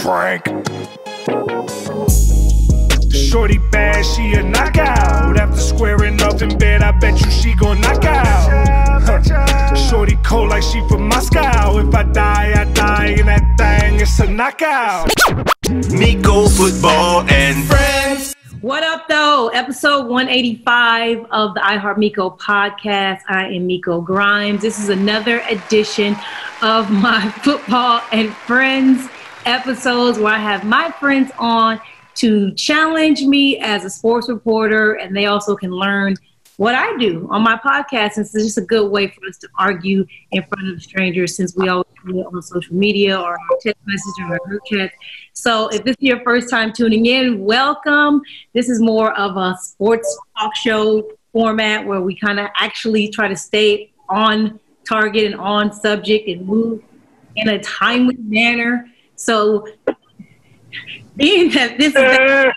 Frank. Shorty bad, she a knockout. After squaring up in bed, I bet you she gon' knock out. Shorty cold like she from Moscow. If I die, I die in that thing. It's a knockout. Miko football and friends. What up, though? Episode 185 of the iHeartMikoPodcast. I am Miko Grimes. This is another edition of my football and friends episodes where I have my friends on to challenge me as a sports reporter, and they also can learn what I do on my podcast. And it's just a good way for us to argue in front of strangers, since we always do it on social media or on text message or our group chat. So if this is your first time tuning in, welcome. This is more of a sports talk show format where we kind of actually try to stay on target and on subject and move in a timely manner. So being that this is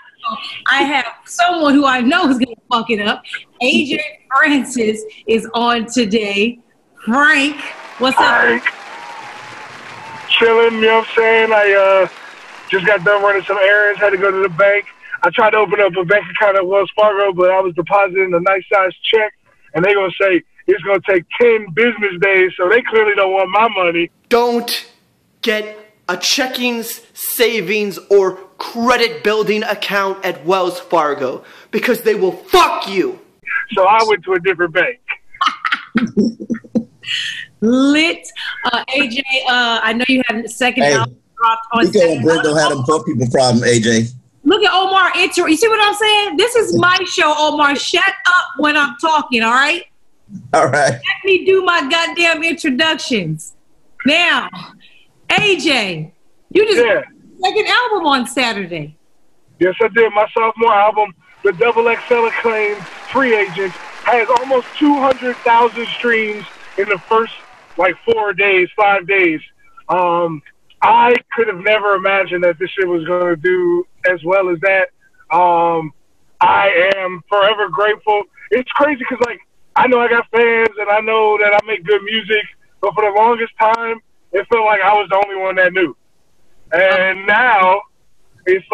I have someone who I know is going to fuck it up. AJ Francis is on today. Frank, what's up? Chilling, you know what I'm saying? I just got done running some errands, had to go to the bank. I tried to open up a bank account at Wells Fargo, but I was depositing a nice size check, and they're going to say it's going to take 10 business days, so they clearly don't want my money. Don't get a checkings, savings, or credit building account at Wells Fargo because they will fuck you. So I went to a different bank. Lit. AJ, I know you had a second album dropped on Miko and Brent don't have them poor people problem, AJ. Look at Omar. You see what I'm saying? This is my show, Omar. Shut up when I'm talking, all right? All right. Let me do my goddamn introductions. Now, AJ, you just did a second album on Saturday. Yes, I did. My sophomore album, the Double XL acclaimed Free Agent, has almost 200,000 streams in the first, 5 days. I could have never imagined that this shit was going to do as well as that. I am forever grateful. It's crazy because, I know I got fans and I know that I make good music, but for the longest time, it felt like I was the only one that knew. And now it's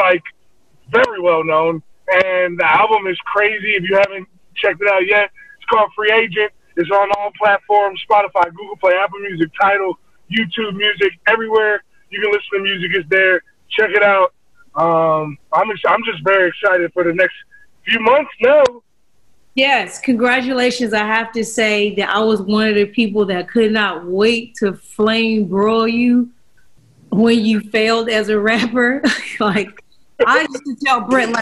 very well known. And the album is crazy. If you haven't checked it out yet, it's called Free Agent. It's on all platforms, Spotify, Google Play, Apple Music, Tidal, YouTube Music, everywhere you can listen to music is there. Check it out. I'm just very excited for the next few months now. Yes, congratulations. I have to say that I was one of the people that could not wait to flame broil you when you failed as a rapper. I used to tell Brent, I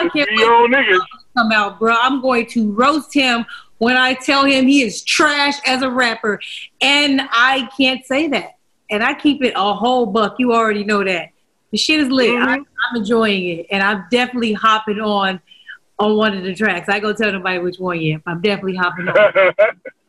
can't wait for to come out, bro. I'm going to roast him when I tell him he is trash as a rapper. And I can't say that. And I keep it a whole buck. You already know that. The shit is lit. Mm-hmm. I'm enjoying it. And I'm definitely hopping on one of the tracks. I go tell nobody which one yet. I'm definitely hopping on.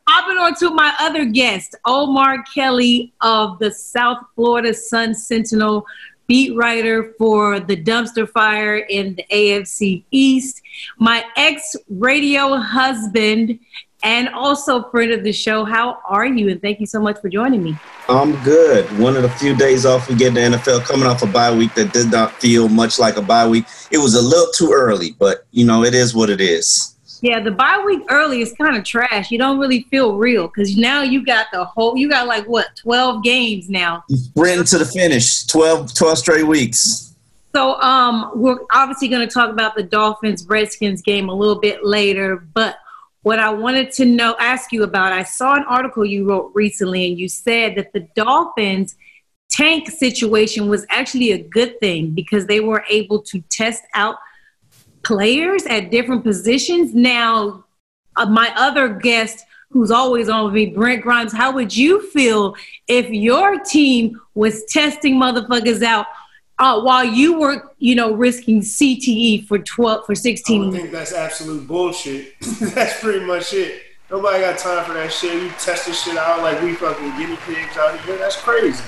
Hopping on to my other guest, Omar Kelly of the South Florida Sun Sentinel, beat writer for the dumpster fire in the AFC East. My ex-radio husband and also friend of the show. How are you? And thank you so much for joining me. I'm good. One of the few days off we get in the NFL, coming off a bye week that did not feel much like a bye week. It was a little too early, but, it is what it is. Yeah, the bye week early is kind of trash. You don't really feel real because now you got 12 games now. Sprinting to the finish, 12 straight weeks. So we're obviously going to talk about the Dolphins-Redskins game a little bit later, but what I wanted to ask you about, I saw an article you wrote recently, and you said that the Dolphins' tank situation was actually a good thing because they were able to test out players at different positions. Now, my other guest who's always on with me, Brent Grimes, how would you feel if your team was testing motherfuckers out while you were, risking CTE for 16 I think that's absolute bullshit. That's pretty much it. Nobody got time for that shit. You test this shit out like we fucking guinea pigs out here. That's crazy.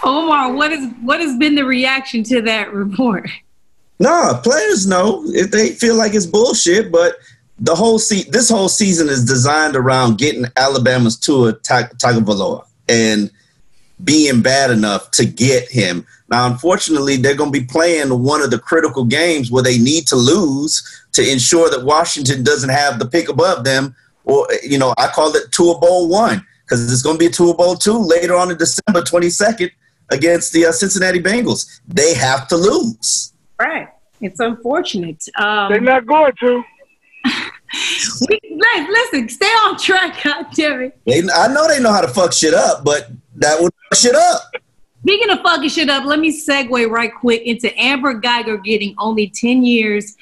Omar, what has been the reaction to that report? No, players know if they feel like it's bullshit, but this whole season is designed around getting Alabama's Tua Tagovailoa. And being bad enough to get him. Now, unfortunately, they're going to be playing one of the critical games where they need to lose to ensure that Washington doesn't have the pick above them. Or, you know, I call it Tour Bowl 1 because it's going to be a Tour Bowl 2 later on in December 22nd against the Cincinnati Bengals. They have to lose. Right. It's unfortunate. They're not going to. Listen, stay on track, goddammit. I know they know how to fuck shit up, but that would fuck shit up. Speaking of fucking shit up, let me segue right quick into Amber Geiger getting only 10 years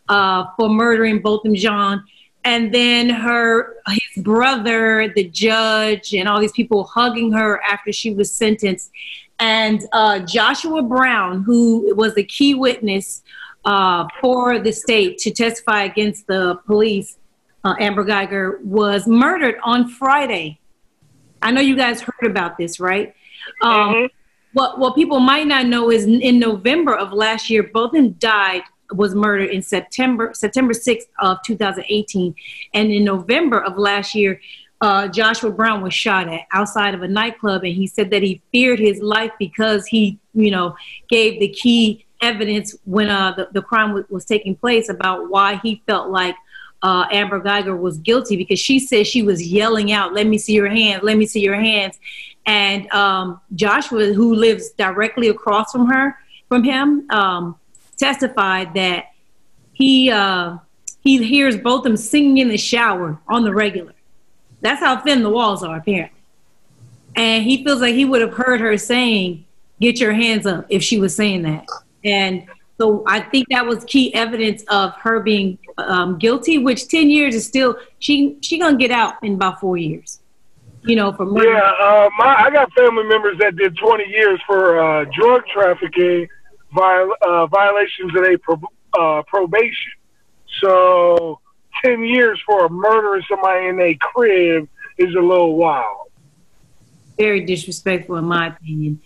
for murdering Botham Jean. And then his brother, the judge, and all these people hugging her after she was sentenced. And Joshua Brown, who was the key witness for the state to testify against the police, Amber Geiger, was murdered on Friday. I know you guys heard about this, right? What people might not know is in November of last year, Botham was murdered in September 6th of 2018. And in November of last year, Joshua Brown was shot at outside of a nightclub. And he said that he feared his life because he, gave the key evidence when the crime was taking place about why he felt like Amber Geiger was guilty, because she said she was yelling out, "Let me see your hands, let me see your hands." And Joshua, who lives directly across from him, testified that he hears both of them singing in the shower on the regular. That's how thin the walls are, apparently. And he feels like he would have heard her saying, "Get your hands up," if she was saying that. And so I think that was key evidence of her being guilty, which 10 years is still, she gonna get out in about 4 years, for murder. Yeah, I got family members that did 20 years for drug trafficking violations of their probation. So 10 years for murdering somebody in their crib is a little wild. Very disrespectful, in my opinion.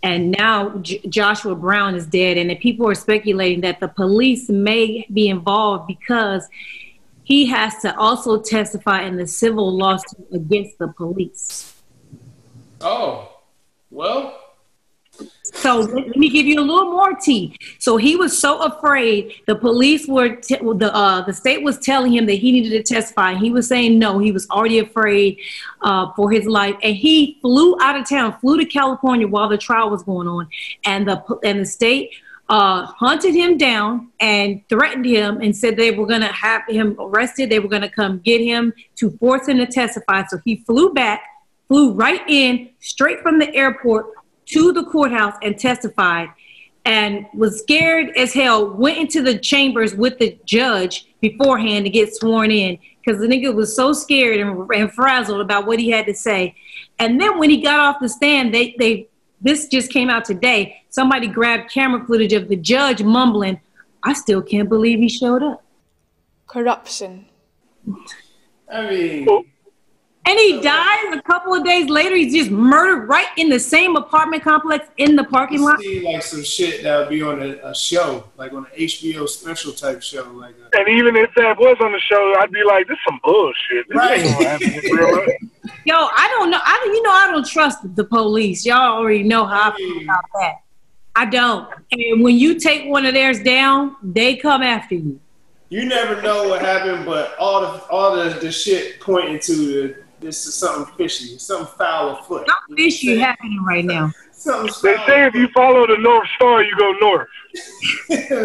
And now Joshua Brown is dead, and people are speculating that the police may be involved because he has to also testify in the civil lawsuit against the police. Oh, well. So let me give you a little more tea. So he was so afraid. The police were, the state was telling him that he needed to testify. He was saying no. He was already afraid for his life, and he flew out of town, flew to California while the trial was going on, and the state hunted him down and threatened him and said they were going to have him arrested. They were going to come get him to force him to testify. So he flew right in, straight from the airport to the courthouse and testified, and was scared as hell, went into the chambers with the judge beforehand to get sworn in because the nigga was so scared and frazzled about what he had to say. And then when he got off the stand, this just came out today, somebody grabbed camera footage of the judge mumbling, "I still can't believe he showed up." Corruption. I mean... And he dies a couple of days later. He's just murdered right in the same apartment complex in the parking lot. See, like some shit that would be on a show, like on an HBO special type show, like that. And even if that was on the show, I'd be like, "This is some bullshit. This ain't gonna happen in real life." Yo, I don't know. I don't trust the police. Y'all already know how I feel about that. I don't. And when you take one of theirs down, they come after you. You never know what happened, but all the shit pointing to this is something fishy, something foul afoot. Something fishy happening right now. They say if you follow the North Star, you go north.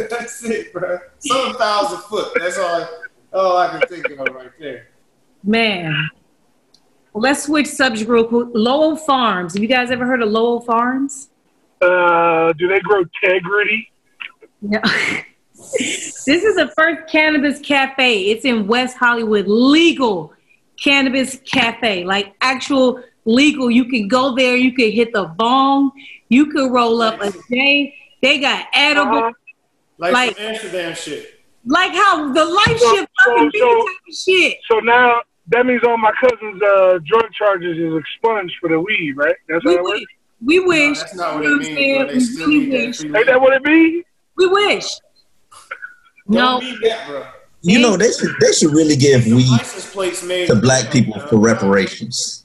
That's it, bro. Something foul's afoot. That's all I can think of right there. Man. Well, let's switch subject real quick. Lowell Farms. Have you guys ever heard of Lowell Farms? Do they grow integrity? No. This is the first cannabis cafe. It's in West Hollywood. Legal cannabis cafe, like actual legal. You can go there, you can hit the bong, you could roll up a J. They got edible, like some Amsterdam shit, like how the life shit fucking type of shit. So now that means all my cousin's drug charges is expunged for the weed, right? That's how it works. We wish. No, that's not what it means, bro. They still need that. Ain't that what it means? We wish. Don't need that, bro. They should really give weed License plates made to black people for reparations.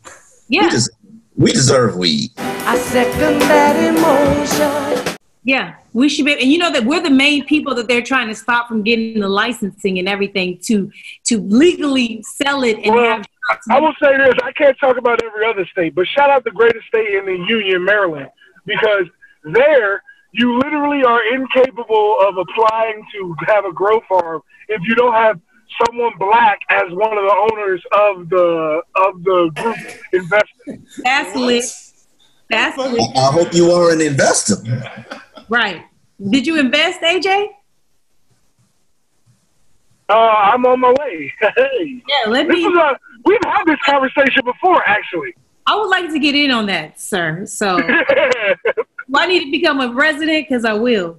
Yeah. We deserve weed. I second that emotion. Yeah, we should be, and you know that we're the main people that they're trying to stop from getting the licensing and everything to legally sell it. And have. I will say this: I can't talk about every other state, but shout out the greatest state in the union, Maryland, because there you literally are incapable of applying to have a grow farm if you don't have someone black as one of the owners of the group investing. That's lit. That's lit. I hope you are an investor. Right. Did you invest, AJ? I'm on my way. Hey. Yeah, we've had this conversation before, actually. I would like to get in on that, sir. So, do I need to become a resident? Because I will.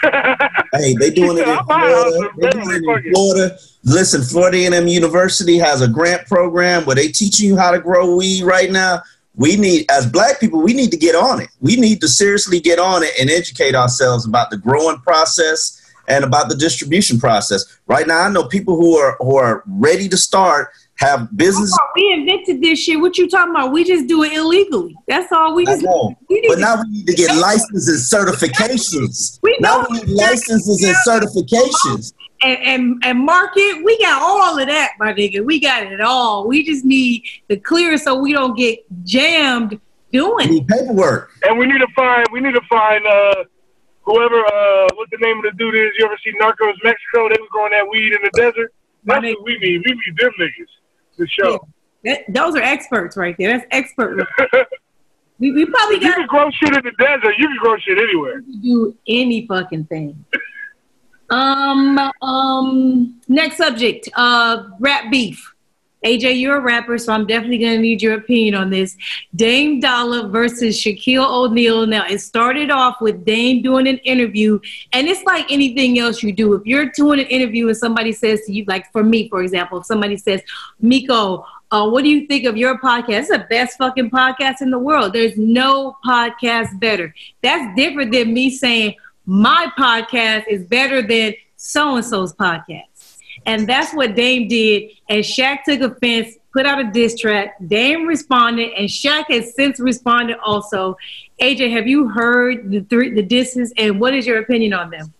Hey, they doing it in Florida. They're doing it in Florida. Listen, Florida A&M University has a grant program where they teaching you how to grow weed right now. We need, as black people, we need to get on it. We need to seriously get on it and educate ourselves about the growing process and about the distribution process. Right now, I know people who are ready to start, have business. We invented this shit. What you talking about? We just do it illegally. That's all we just do. But now we need to get licenses and certifications. Now we need licenses and certifications. And market, we got all of that, my nigga. We got it all. We just need the clear so we don't get jammed doing it. Paperwork. And we need to find whoever what the name of the dude is. You ever see Narcos Mexico? They was growing that weed in the desert. That's what we need. We need them niggas to show. Yeah. Those are experts right there. That's expert. we probably got. You can grow shit in the desert. You can grow shit anywhere. You can do any fucking thing. Next subject, rap beef. AJ, you're a rapper, so I'm definitely going to need your opinion on this. Dame Dolla versus Shaquille O'Neal. Now, it started off with Dame doing an interview, and it's like anything else you do. If you're doing an interview and somebody says to you, like for me, for example, if somebody says, Miko, what do you think of your podcast? It's the best fucking podcast in the world. There's no podcast better. That's different than me saying my podcast is better than so-and-so's podcast. And that's what Dame did. And Shaq took offense, put out a diss track. Dame responded, and Shaq has since responded also. AJ, have you heard the disses, and what is your opinion on them?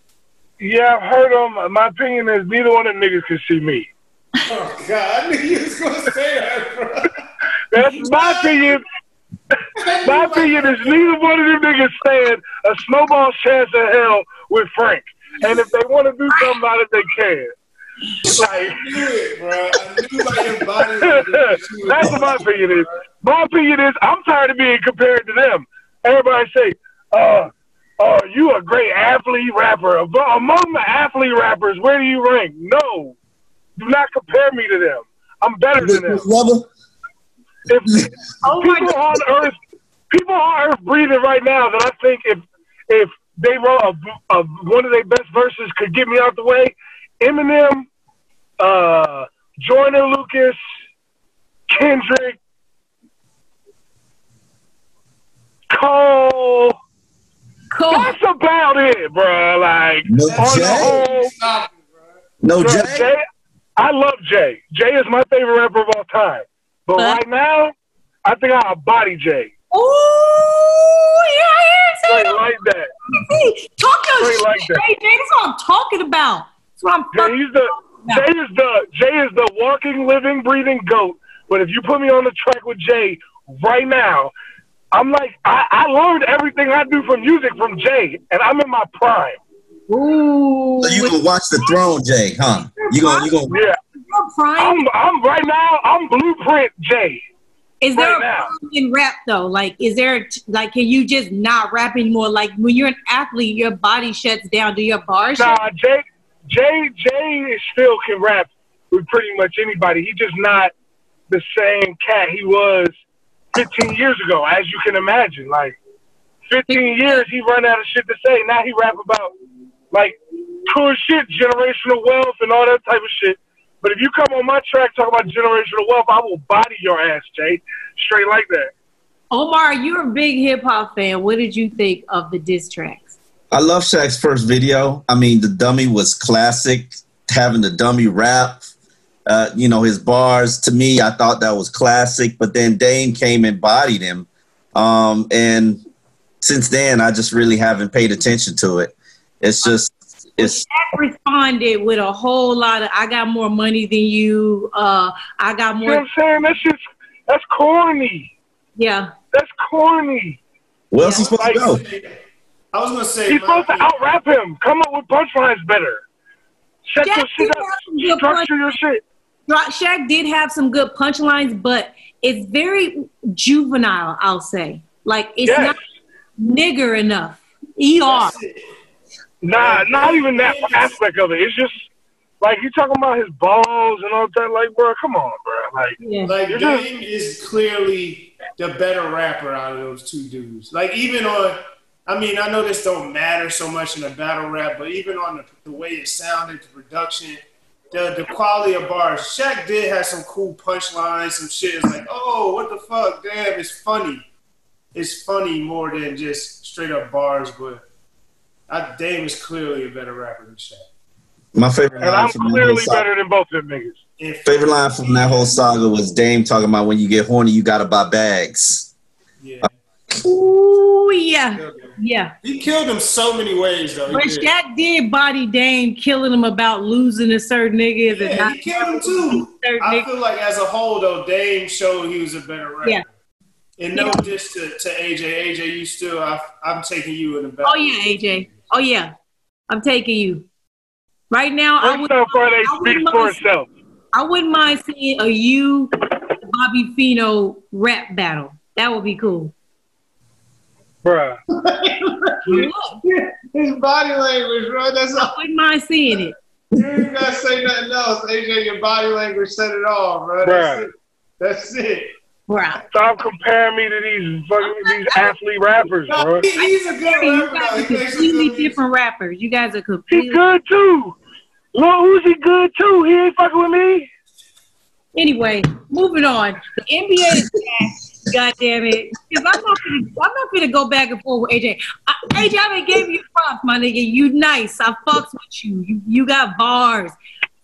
Yeah, I've heard them. My opinion is neither one of them niggas can see me. Oh, God. I knew you was going to say that, bro. That's my opinion. My opinion is neither one of them niggas stand a snowball's chance of hell with Frank. And if they want to do something about it, they can. Like, I knew it, bro. I knew by your body. That's what my opinion is. My opinion is I'm tired of being compared to them. Everybody say, you a great athlete rapper. Among the athlete rappers, where do you rank? No. Do not compare me to them. I'm better than them. If people on earth breathing right now that I think if they wrote one of their best verses could get me out the way, Eminem, Joyner Lucas, Kendrick, Cole. That's about it, bro. Like, no on Jay? the whole, no Jay? I love Jay. Jay is my favorite rapper of all time. But right now, I think I'll body Jay. Oh, yeah, straight like that. Talk your straight shit, like that. AJ. That's what I'm talking about. That's what I'm Jay is the walking, living, breathing GOAT. But if you put me on the track with Jay right now, I'm like, I learned everything I do from music from Jay, and I'm in my prime. Ooh. So you gonna watch The Throne, Jay, huh? You gonna yeah. I'm right now. I'm Blueprint Jay. Is there a problem in rap though? Like, is there can you just not rap anymore? Like when you're an athlete, your body shuts down. Do your bars? Nah, Jay still can rap with pretty much anybody. He's just not the same cat he was 15 years ago, as you can imagine. Like 15 years, he run out of shit to say. Now he rap about like cool shit, generational wealth, and all that type of shit. But if you come on my track talking about generational wealth, I will body your ass, Jay. Straight like that. Omar, you're a big hip-hop fan. What did you think of the diss tracks? I love Shaq's first video. I mean, the dummy was classic. Having the dummy rap, his bars, to me, I thought that was classic. But then Dame came and bodied him And since then, I just really haven't paid attention to it. It's just, Shaq responded with a whole lot of, I got more money than you. I got more. You know what I'm saying? That's corny. Yeah. That's corny. Where else is he supposed to go? I was going to say. He's supposed to out-rap him. Come up with punchlines better. Shut your shit up. Structure your shit. Shaq did have some good punchlines, but it's very juvenile, I'll say. Like, it's not nigger enough. ER. Nah, not even that aspect of it. It's just, like, you talking about his balls and all that. Like, bro, come on, bro. Like Dame is clearly the better rapper out of those two dudes. Like, even on, I mean, I know this don't matter so much in a battle rap, but even on the way it sounded, the production, the quality of bars, Shaq did have some cool punchlines, some shit. It's like, oh, what the fuck? Damn, it's funny. It's funny more than just straight up bars, but Dame is clearly a better rapper than Shaq. My favorite line, and I'm clearly better than both of them niggas. Favorite line from that whole saga was Dame talking about when you get horny, you gotta buy bags. Yeah. Ooh, yeah. Yeah. He killed him so many ways, though. But Shaq did body Dame, killing him about losing to certain niggas. Yeah, and he killed him too. I feel like as a whole, though, Dame showed he was a better rapper. Yeah. And no diss to AJ. AJ, you still, I'm taking you in the back. Oh, yeah, AJ. Oh, yeah. I'm taking you. Right now, I wouldn't mind seeing a you, Bobby Fino rap battle. That would be cool. Bruh. His body language, bro. I wouldn't mind seeing it. You ain't got to say nothing else. AJ, your body language said it all, bro. That's it. Bruh. Stop comparing me to these athlete rappers, bro. He's a good rapper. He's completely different rappers. You guys are completely. He's good too. Lil Uzi good too. He ain't fucking with me. Anyway, moving on. The NBA is back. God damn it. Because I'm not gonna go back and forth with AJ. AJ, I done gave you props, my nigga. You nice. I fucks with you. You got bars.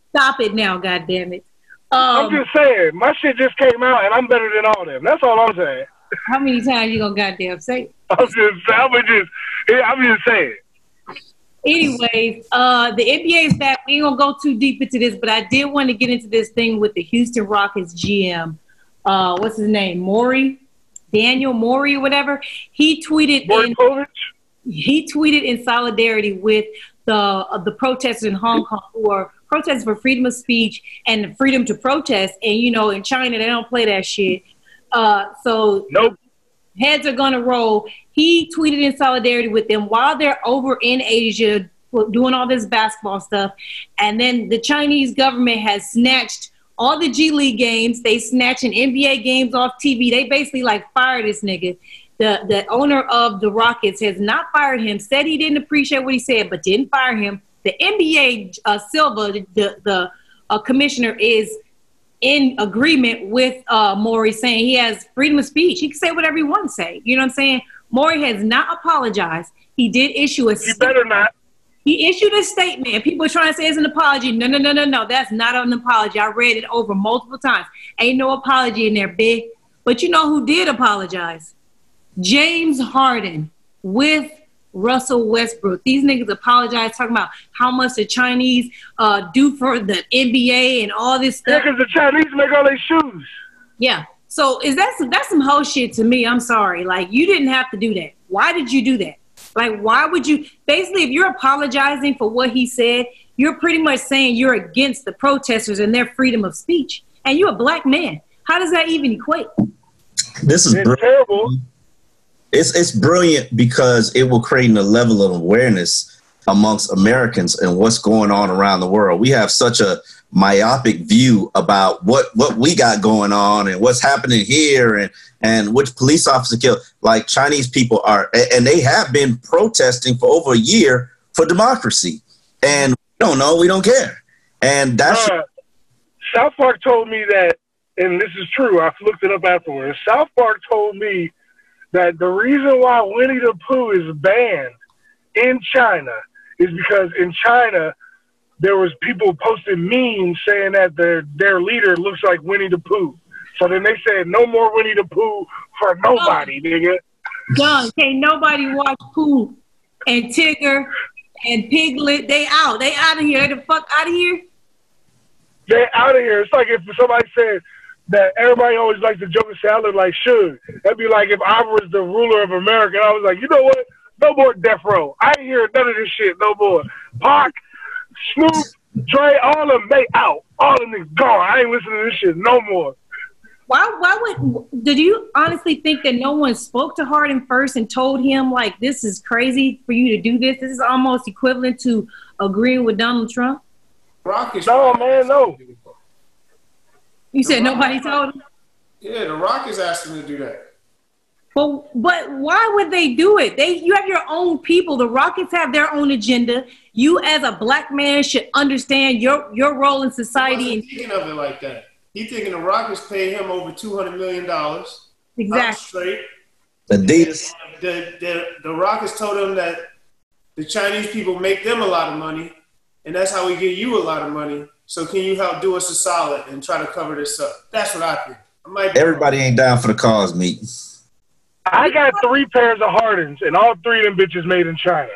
Stop it now, god damn it. I'm just saying, my shit just came out and I'm better than all them. That's all I'm saying. How many times you gonna goddamn say it? I'm just saying. Anyways, the NBA is back. We ain't gonna go too deep into this, but I did want to get into this thing with the Houston Rockets GM. What's his name? Daniel Morey or whatever. He tweeted in solidarity with the protesters in Hong Kong who are protesting for freedom of speech and the freedom to protest. And you know, in China they don't play that shit. So nope. Heads are gonna roll. He tweeted in solidarity with them while they're over in Asia doing all this basketball stuff. And then the Chinese government has snatched all the G League games. They snatching NBA games off TV. They basically like fired this nigga. The owner of the Rockets has not fired him, said he didn't appreciate what he said, but didn't fire him. The NBA, Silva, the commissioner, is in agreement with Morey, saying he has freedom of speech. He can say whatever he wants to say. You know what I'm saying? Morey has not apologized. He did issue a statement. He better not. He issued a statement. People are trying to say it's an apology. No. That's not an apology. I read it over multiple times. Ain't no apology in there, big. But you know who did apologize? James Harden with Russell Westbrook. These niggas apologize, talking about how much the Chinese do for the NBA and all this stuff. Yeah, because the Chinese make all their shoes. Yeah. So that's some whole shit to me. I'm sorry. Like, you didn't have to do that. Why did you do that? Like, why would you? Basically, if you're apologizing for what he said, you're pretty much saying you're against the protesters and their freedom of speech. And you're a black man. How does that even equate? This is terrible. It's brilliant because it will create a level of awareness amongst Americans and what's going on around the world. We have such a myopic view about what we got going on and what's happening here and which police officer killed. Like, Chinese people are, and they have been protesting for over a year for democracy. And we don't know, we don't care. And that's South Park told me that, and this is true, I've looked it up afterwards. South Park told me that the reason why Winnie the Pooh is banned in China is because in China there was people posting memes saying that their leader looks like Winnie the Pooh. So then they said no more Winnie the Pooh for nobody, nigga. Done. Can't nobody watch Pooh and Tigger and Piglet. They out. They out of here. They the fuck out of here. They out of here. It's like if somebody said that everybody always likes to joke and say I look like Suge. That'd be like if I was the ruler of America and I was like, you know what? No more death row. I ain't hearing none of this shit no more. Pac, Snoop, Dre, all of them, they out. All of them niggas gone. I ain't listening to this shit no more. Did you honestly think that no one spoke to Harden first and told him, like, this is crazy for you to do this? This is almost equivalent to agreeing with Donald Trump? No, man, no. You said nobody told him? Yeah, the Rockets asked him to do that. But why would they do it? You have your own people. The Rockets have their own agenda. You, as a black man, should understand your role in society. He wasn't thinking of it like that. He thinking the Rockets pay him over $200 million. Exactly. Straight. Adidas. The Rockets told him that the Chinese people make them a lot of money, and that's how we get you a lot of money. So can you help do us a solid and try to cover this up? That's what I think. Everybody ain't down for the cause, meat. I got 3 pairs of Hardens, and all 3 of them bitches made in China.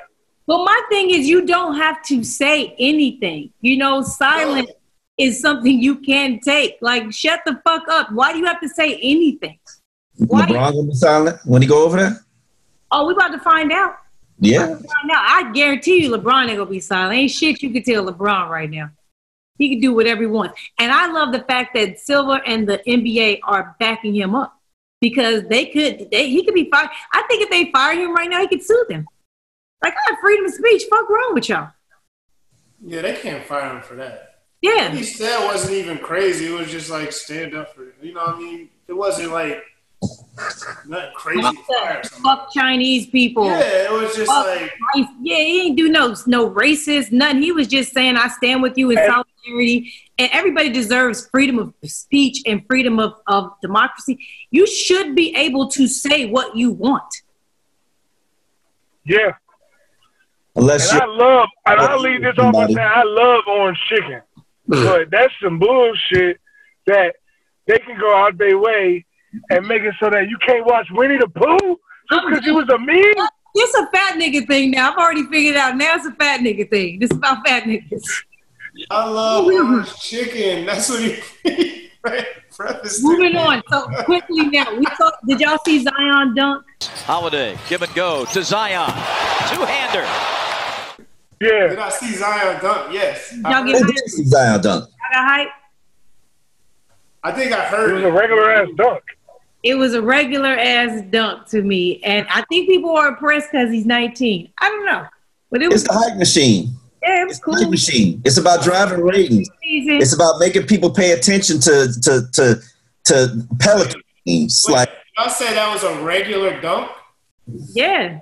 Well, my thing is you don't have to say anything. You know, silence is something you can take. Like, shut the fuck up. Why do you have to say anything? LeBron gonna be silent when he go over there? Oh, we about to find out. Yeah. I guarantee you LeBron ain't gonna be silent. Ain't shit you can tell LeBron right now. He can do whatever he wants. And I love the fact that Silver and the NBA are backing him up because he could be fired. I think if they fire him right now, he could sue them. Like, I have freedom of speech. Fuck wrong with y'all? Yeah, they can't fire him for that. Yeah. What he said wasn't even crazy. It was just like stand up for it. You know what I mean? It wasn't like nothing crazy. Fuck Chinese people. Yeah, it was just like. Yeah, he ain't do no racist, nothing. He was just saying, I stand with you in solidarity. And everybody deserves freedom of speech and freedom of democracy. You should be able to say what you want. Yeah. I'll leave this off by saying I love orange chicken. But that's some bullshit that they can go out their way and make it so that you can't watch Winnie the Pooh just because he was a meme. It's a fat nigga thing now. I've already figured it out. Now it's a fat nigga thing. This is about fat niggas. I love orange chicken. That's what he Moving on. So quickly now. Did y'all see Zion dunk? Holiday, give and go to Zion. Two-hander. Yeah. Did I see Zion dunk? Yes. Y'all get hype? See Zion dunk. Y'all got hype? I think I heard it. Was a regular ass dunk. It was a regular ass dunk to me. And I think people are impressed because he's 19. I don't know. But it's the hype machine. Yeah, it was cool. Hype machine. It's about driving ratings. It's about making people pay attention to Pelican teams. Wait, y'all say that was a regular dunk? Yeah.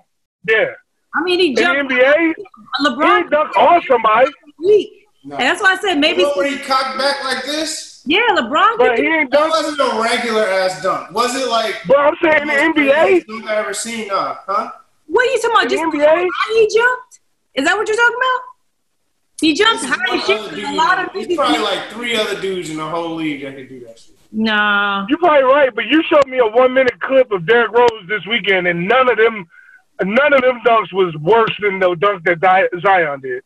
Yeah. I mean, he jumped. In the NBA, LeBron he dunked on somebody. No. And that's why I said maybe. When he cocked back like this? Yeah, LeBron. But he ain't dunked. That wasn't a regular ass dunk. Was it like? But I'm saying the NBA. Dunk I ever seen? Huh? What are you talking about? Just NBA? He jumped? Is that what you're talking about? He jumped high as shit. There's probably like 3 other dudes in the whole league that could do that shit. Nah. You're probably right, but you showed me a 1-minute clip of Derrick Rose this weekend, and none of them dunks was worse than the dunk that Zion did.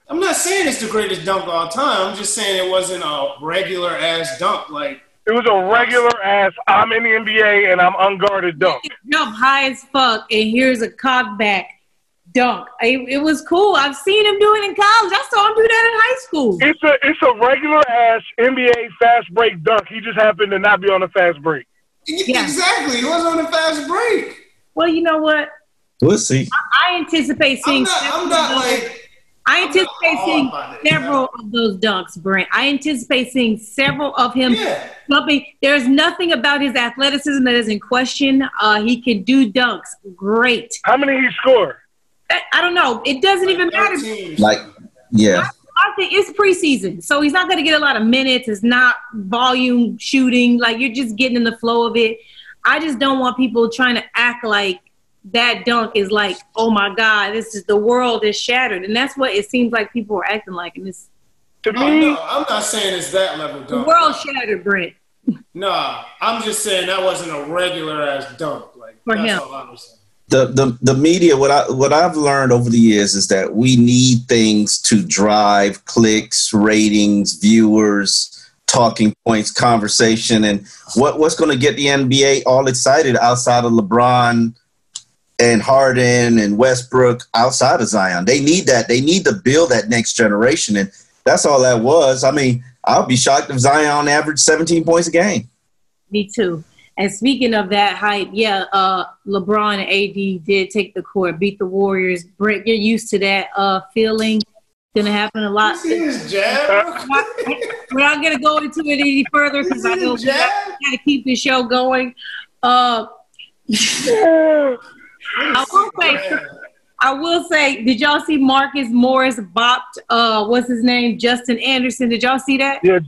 I'm not saying it's the greatest dunk of all time. I'm just saying it wasn't a regular ass dunk. Like, it was a regular ass, I'm in the NBA and I'm unguarded dunk. Jump high as fuck, and here's a cockback dunk. It was cool. I've seen him do it in college. I saw him do that in high school. It's a regular ass NBA fast break dunk. He just happened to not be on a fast break. Yeah. Exactly. He wasn't on a fast break. Well, you know what? We'll see. I anticipate seeing. I anticipate seeing several of those dunks, Brent. I anticipate seeing several of him jumping. There's nothing about his athleticism that is in question. He can do dunks. Great. How many he scored? I don't know. It doesn't even matter. I think it's preseason, so he's not going to get a lot of minutes. It's not volume shooting. Like, you're just getting in the flow of it. I just don't want people trying to act like that dunk is like, oh my God, the world is shattered. And that's what it seems like people are acting like. And this, to me, I'm not saying it's that level dunk. The world shattered, Brent. Nah, I'm just saying that wasn't a regular ass dunk. Like, for that's him. all I was saying. The media, what I've learned over the years is that we need things to drive clicks, ratings, viewers, talking points, conversation, and what's going to get the NBA all excited outside of LeBron and Harden and Westbrook, outside of Zion. They need that. They need to build that next generation, and that's all that was. I mean, I'll be shocked if Zion averaged 17 points a game. Me too. And speaking of that hype, LeBron and AD did take the court, beat the Warriors. Brent, you're used to that feeling. It's going to happen a lot. You see his jab? We're not going to go into it any further because I know we got to keep the show going. I will say, did y'all see Marcus Morris bopped, what's his name, Justin Anderson? Did y'all see that? Yeah.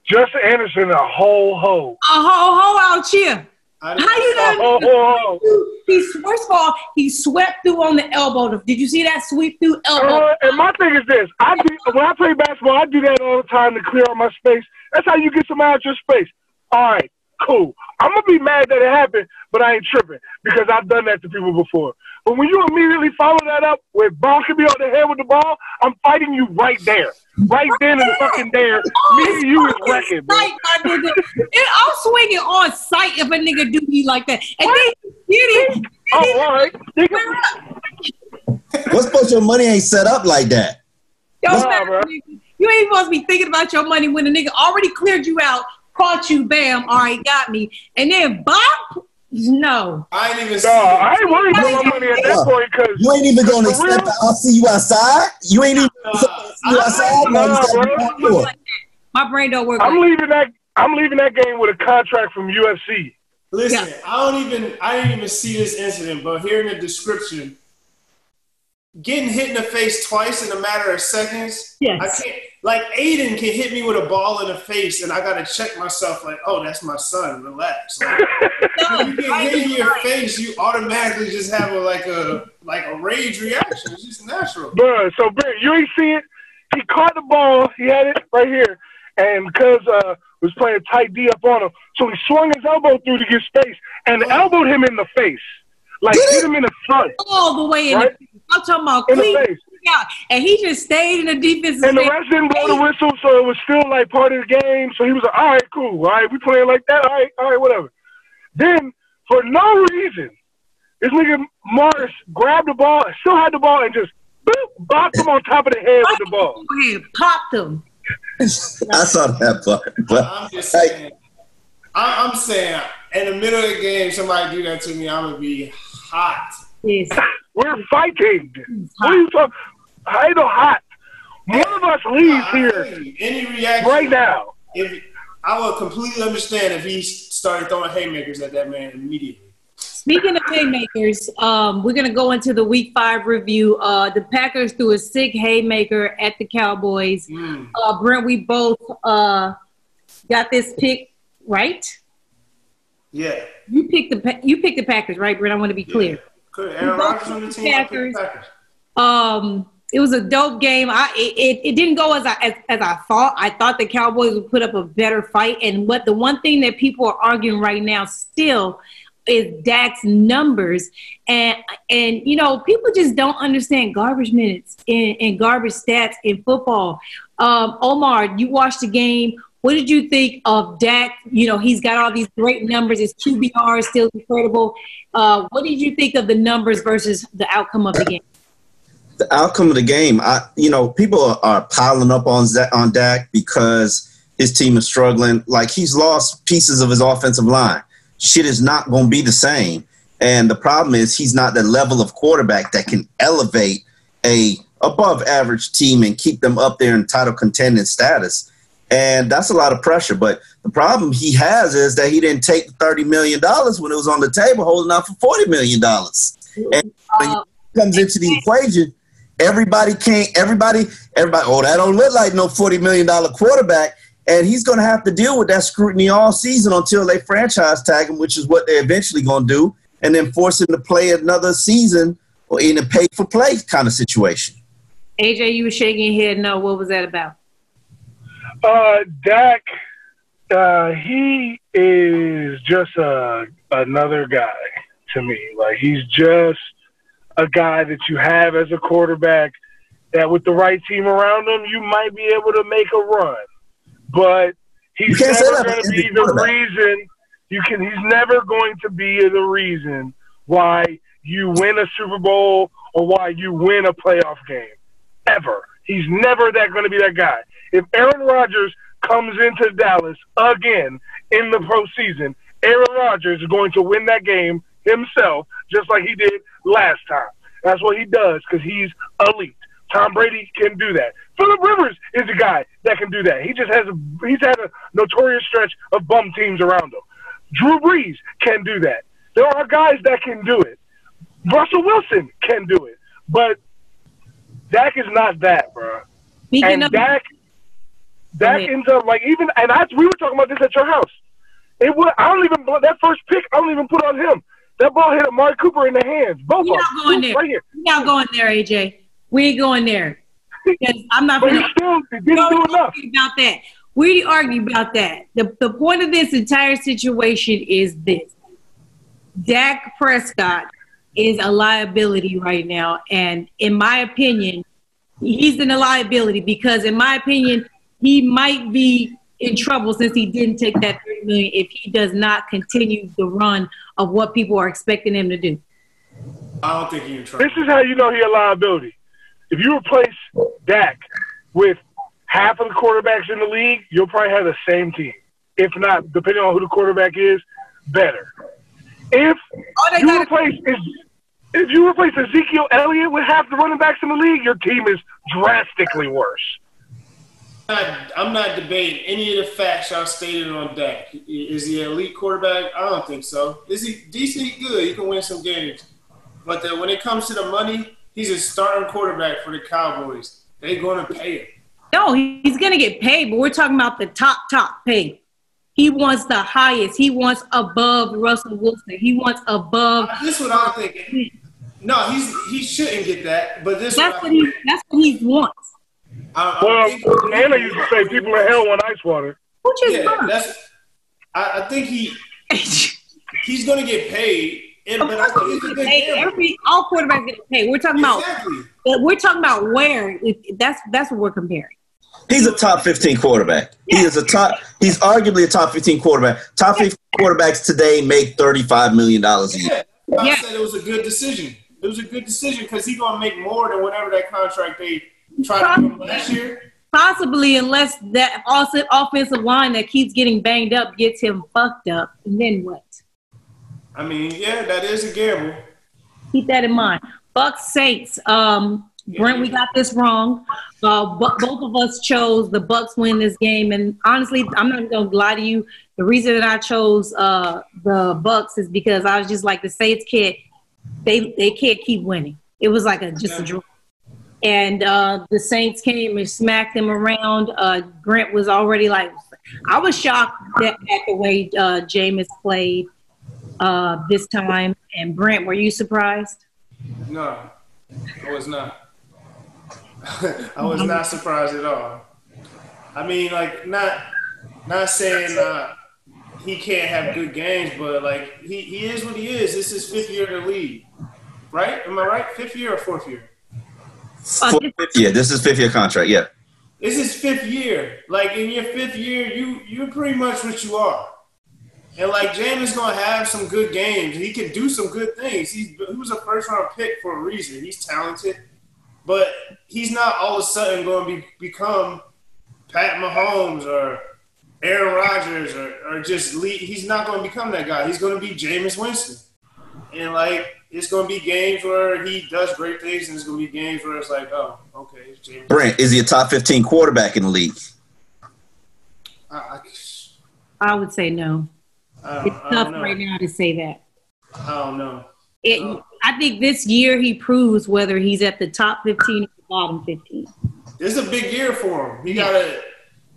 Justin Anderson, a whole hoe. A whole hoe out here. How you know? First of all, he swept through on the elbow. Did you see that sweep through elbow? And my thing is this. When I play basketball, I do that all the time to clear out my space. That's how you get some out of your space. All right, cool. I'm going to be mad that it happened, but I ain't tripping because I've done that to people before. But when you immediately follow that up with bonking me on the head with the ball, I'm fighting you right there. Right then and fucking there. Me and you is wrecking, bro. I'm swinging on sight if a nigga do me like that. And then all right. What's supposed your money ain't set up like that? Bro. You ain't supposed to be thinking about your money when the nigga already cleared you out, caught you, bam, all right, got me. And then bop. No. I ain't even I ain't worried about my money at that point because you ain't even going to accept the I'll see you outside? You ain't even see you outside? My brain don't work. I'm leaving that game with a contract from UFC. Listen, I didn't even see this incident, but hearing the description, getting hit in the face twice in a matter of seconds, I can't. Like, Aiden can hit me with a ball in the face, and I got to check myself like, oh, that's my son. Relax. Like, you get hit in your face, you automatically just have a rage reaction. It's just natural. Bro, so, you ain't see it? He caught the ball. He had it right here. And because was playing tight D up on him, so he swung his elbow through to get space and elbowed him in the face. Like, hit him in the front. All the way in the face. I'm talking about clean. And he just stayed in the defensive. And the rest didn't blow the whistle, so it was still like part of the game. So he was like, all right, cool. All right, we playing like that. All right, whatever. Then, for no reason, this nigga Morris grabbed the ball, still had the ball, and just bopped him on top of the head with the ball. Popped him. I saw that part. But I'm just saying, I'm saying, in the middle of the game, somebody do that to me, I'm going to be hot. Yes. We're fighting. What are you talking? I ain't no hot. One of us leaves here. Any reaction right now? I would completely understand if he started throwing haymakers at that man immediately. Speaking of haymakers, we're going to go into the Week 5 review. The Packers threw a sick haymaker at the Cowboys. Brent, we both got this pick right. Yeah. You picked the Packers, right, Brent? I want to be clear. Good. Aaron Rodgers on the team. Packers. It was a dope game. It didn't go as I thought. I thought the Cowboys would put up a better fight. And the one thing that people are arguing right now still is Dak's numbers. And you know, people just don't understand garbage minutes and garbage stats in football. Omar, you watched the game. What did you think of Dak? You know, he's got all these great numbers. His QBR is still incredible. What did you think of the numbers versus the outcome of the game? The outcome of the game, people are piling up on Dak because his team is struggling. Like, he's lost pieces of his offensive line. Shit is not going to be the same. And the problem is he's not the level of quarterback that can elevate a above average team and keep them up there in title contending status. And that's a lot of pressure. But the problem he has is that he didn't take the $30 million when it was on the table, holding out for $40 million. And when he comes into the equation, everybody, oh, that don't look like no $40 million quarterback. And he's going to have to deal with that scrutiny all season until they franchise tag him, which is what they're eventually going to do, and then force him to play another season or in a pay-for-play kind of situation. AJ, you were shaking your head. No, what was that about? Dak, he is just another guy to me. Like, he's just a guy that you have as a quarterback that with the right team around him, you might be able to make a run. But he's never going to be the reason he's never going to be the reason why you win a Super Bowl or why you win a playoff game. Ever. He's never going to be that guy. If Aaron Rodgers comes into Dallas again in the postseason, Aaron Rodgers is going to win that game himself, just like he did last time. That's what he does because he's elite. Tom Brady can do that. Phillip Rivers is a guy that can do that. He's had a notorious stretch of bum teams around him. Drew Brees can do that. There are guys that can do it. Russell Wilson can do it. But Dak is not that, bro. Dak ends up like we were talking about this at your house. That first pick, I don't even put on him. That ball hit Amari Cooper in the hands. Both of them. Right here. We're not going there, AJ. We ain't going there. I'm not going to argue about that. We argue about that. The point of this entire situation is this. Dak Prescott is a liability right now. And in my opinion, he's a liability because in my opinion, he might be in trouble since he didn't take that $30 million if he does not continue the run of what people are expecting him to do. I don't think he's in trouble. This is how you know he's a liability. If you replace Dak with half of the quarterbacks in the league, you'll probably have the same team. If not, depending on who the quarterback is, better. If you replace Ezekiel Elliott with half the running backs in the league, your team is drastically worse. I'm not debating any of the facts y'all stated on Dak. Is he an elite quarterback? I don't think so. Is he decent? Good. He can win some games. But when it comes to the money, he's a starting quarterback for the Cowboys. They're going to pay him. No, he's going to get paid, but we're talking about the top pay. He wants the highest. He wants above Russell Wilson. He wants above. This is what I'm thinking. No, he shouldn't get that. But that's what he wants. Anna used to say people in hell want ice water. I think he's going to get paid. But I think it's a good gamble. All quarterbacks get paid. We're talking about where. That's what we're comparing. He's a top 15 quarterback. Yeah. He's arguably a top 15 quarterback. Top 15 quarterbacks today make $35 million a year. I said it was a good decision. It was a good decision because he's going to make more than whatever that contract they tried to do last year. Possibly, unless that offensive line that keeps getting banged up gets him fucked up. And then what? I mean, yeah, that is a gamble. Keep that in mind. Bucs Saints. Brent, we got this wrong. Both of us chose the Bucs win this game, and honestly, I'm not going to lie to you. The reason that I chose the Bucs is because I was just like the Saints can't keep winning. It was like just a draw. And the Saints came and smacked them around. Brent was already like, I was shocked at the way Jameis played this time. And Brent, were you surprised? No, I was not. I was not surprised at all. I mean, like, not saying he can't have good games, but like he is what he is. This is 5th year in the league, right? Am I right? 5th year or 4th year? 5th year. This is 5th year contract. Yeah. This is 5th year. Like in your 5th year, you're pretty much what you are. And like Jameis gonna have some good games. He can do some good things. He was a 1st-round pick for a reason. He's talented. But he's not all of a sudden going to become Pat Mahomes or Aaron Rodgers or just lead. He's not going to become that guy. He's going to be Jameis Winston. And, like, it's going to be games where he does great things, and it's going to be games where it's like, oh, okay, it's Jameis. Brent, is he a top 15 quarterback in the league? I would say no. It's tough right now to say that. I don't know. I think this year he proves whether he's at the top 15 or the bottom 15. It's a big year for him.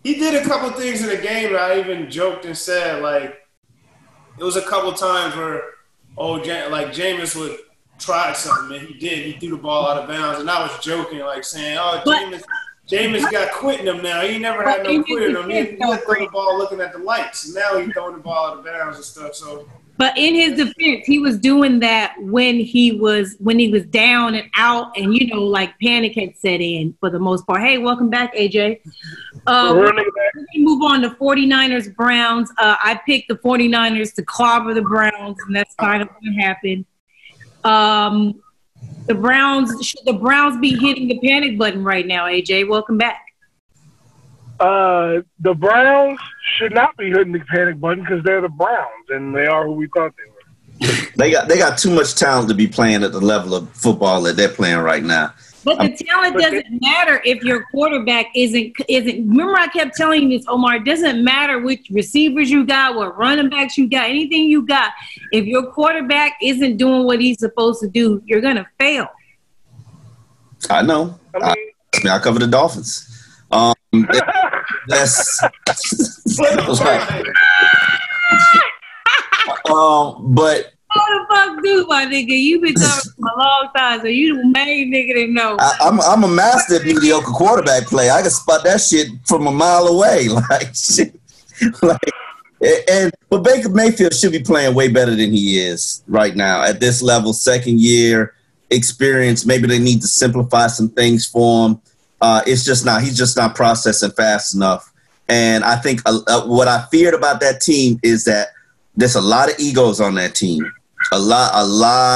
He did a couple things in the game that I even joked and said, like, it was a couple times where, Jameis would try something, and he did. He threw the ball out of bounds, and I was joking, like, saying, Jameis got quitting him now. He never had no quitting him. He threw the ball looking at the lights, and now he's throwing the ball out of bounds and stuff. So But in his defense, he was doing that when he was down and out, and like panic had set in for the most part. Hey, welcome back, AJ. We're going to move on to 49ers Browns. I picked the 49ers to clobber the Browns, and that's kind of what happened. Should the Browns be hitting the panic button right now, AJ? Welcome back. The Browns should not be hitting the panic button because they're the Browns and they are who we thought they were. They got too much talent to be playing at the level of football that they're playing right now. But the talent doesn't matter if your quarterback isn't. Remember, I kept telling you this, Omar. It doesn't matter which receivers you got, what running backs you got, anything you got. If your quarterback isn't doing what he's supposed to do, you're gonna fail. I know. I cover the Dolphins. That's but. What the fuck do, my nigga? You been covering for a long time, so you the main nigga to know. I'm a master at mediocre quarterback play. I can spot that shit from a mile away, like shit. But Baker Mayfield should be playing way better than he is right now at this level. Second year experience. Maybe they need to simplify some things for him. He's just not processing fast enough. And I think what I feared about that team is that there's a lot of egos on that team. A lot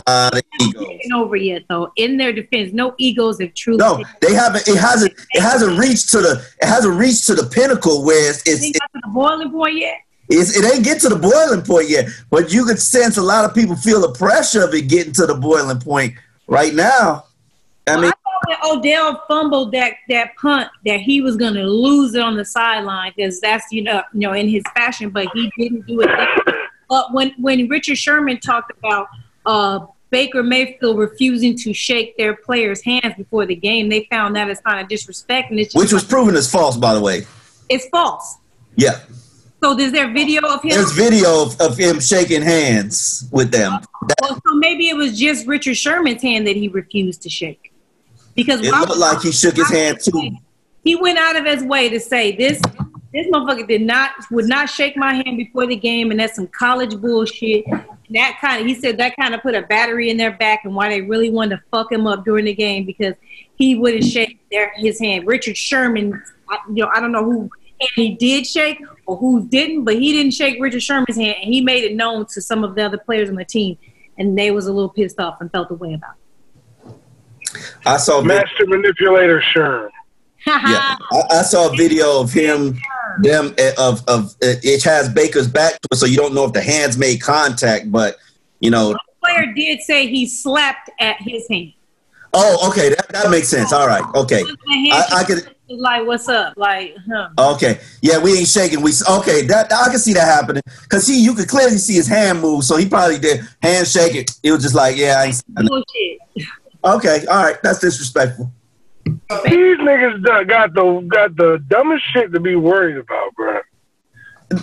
of egos. It's not over yet, though. In their defense, no egos have truly. No, they haven't. It hasn't reached to the pinnacle where it's got to the boiling point yet. It ain't get to the boiling point yet, but you could sense a lot of people feel the pressure of it getting to the boiling point right now. I thought that Odell fumbled that punt that he was going to lose it on the sideline because that's in his fashion, but he didn't do it. But when Richard Sherman talked about Baker Mayfield refusing to shake their players' hands before the game, they found that as kind of disrespect, and which was proven as false, by the way. It's false. Yeah. So is there video of him? There's video of him shaking hands with them. So maybe it was just Richard Sherman's hand that he refused to shake. Because it looked like he shook his hand too. He went out of his way to say this motherfucker would not shake my hand before the game, and that's some college bullshit. He said that kind of put a battery in their back, and why they really wanted to fuck him up during the game because he wouldn't shake his hand. Richard Sherman, I don't know who he did shake or who didn't, but he didn't shake Richard Sherman's hand, and he made it known to some of the other players on the team, and they was a little pissed off and felt the way about it. I saw Master Manipulator Sherm. Yeah, I saw a video of it has Baker's back to it, so you don't know if the hands made contact, but the player did say he slapped at his hand. Oh, okay, that makes sense. All right, okay, I could like, what's up, like, huh? Okay, yeah, we ain't shaking. That I can see that happening because you could clearly see his hand move, so he probably did handshake it. It was just like, yeah, I ain't. Bullshit. Okay, all right, that's disrespectful. These niggas got the dumbest shit to be worried about, bro.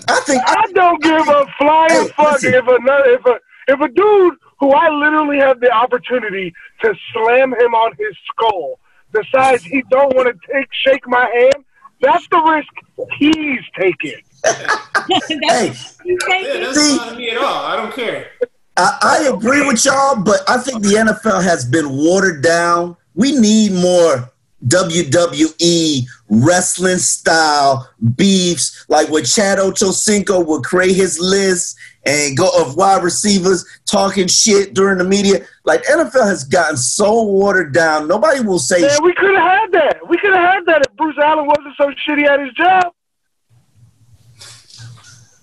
I don't give a flying fuck if a dude who I literally have the opportunity to slam him on his skull decides he don't want to shake my hand. That's the risk he's taking. That's not me at all. I don't care. I agree with y'all, but I think the NFL has been watered down. We need more WWE wrestling style beefs, like where Chad Ochocinco would create his list and go of wide receivers talking shit during the media. Like, NFL has gotten so watered down. Nobody will say. Man, we could have had that. We could have had that if Bruce Allen wasn't so shitty at his job.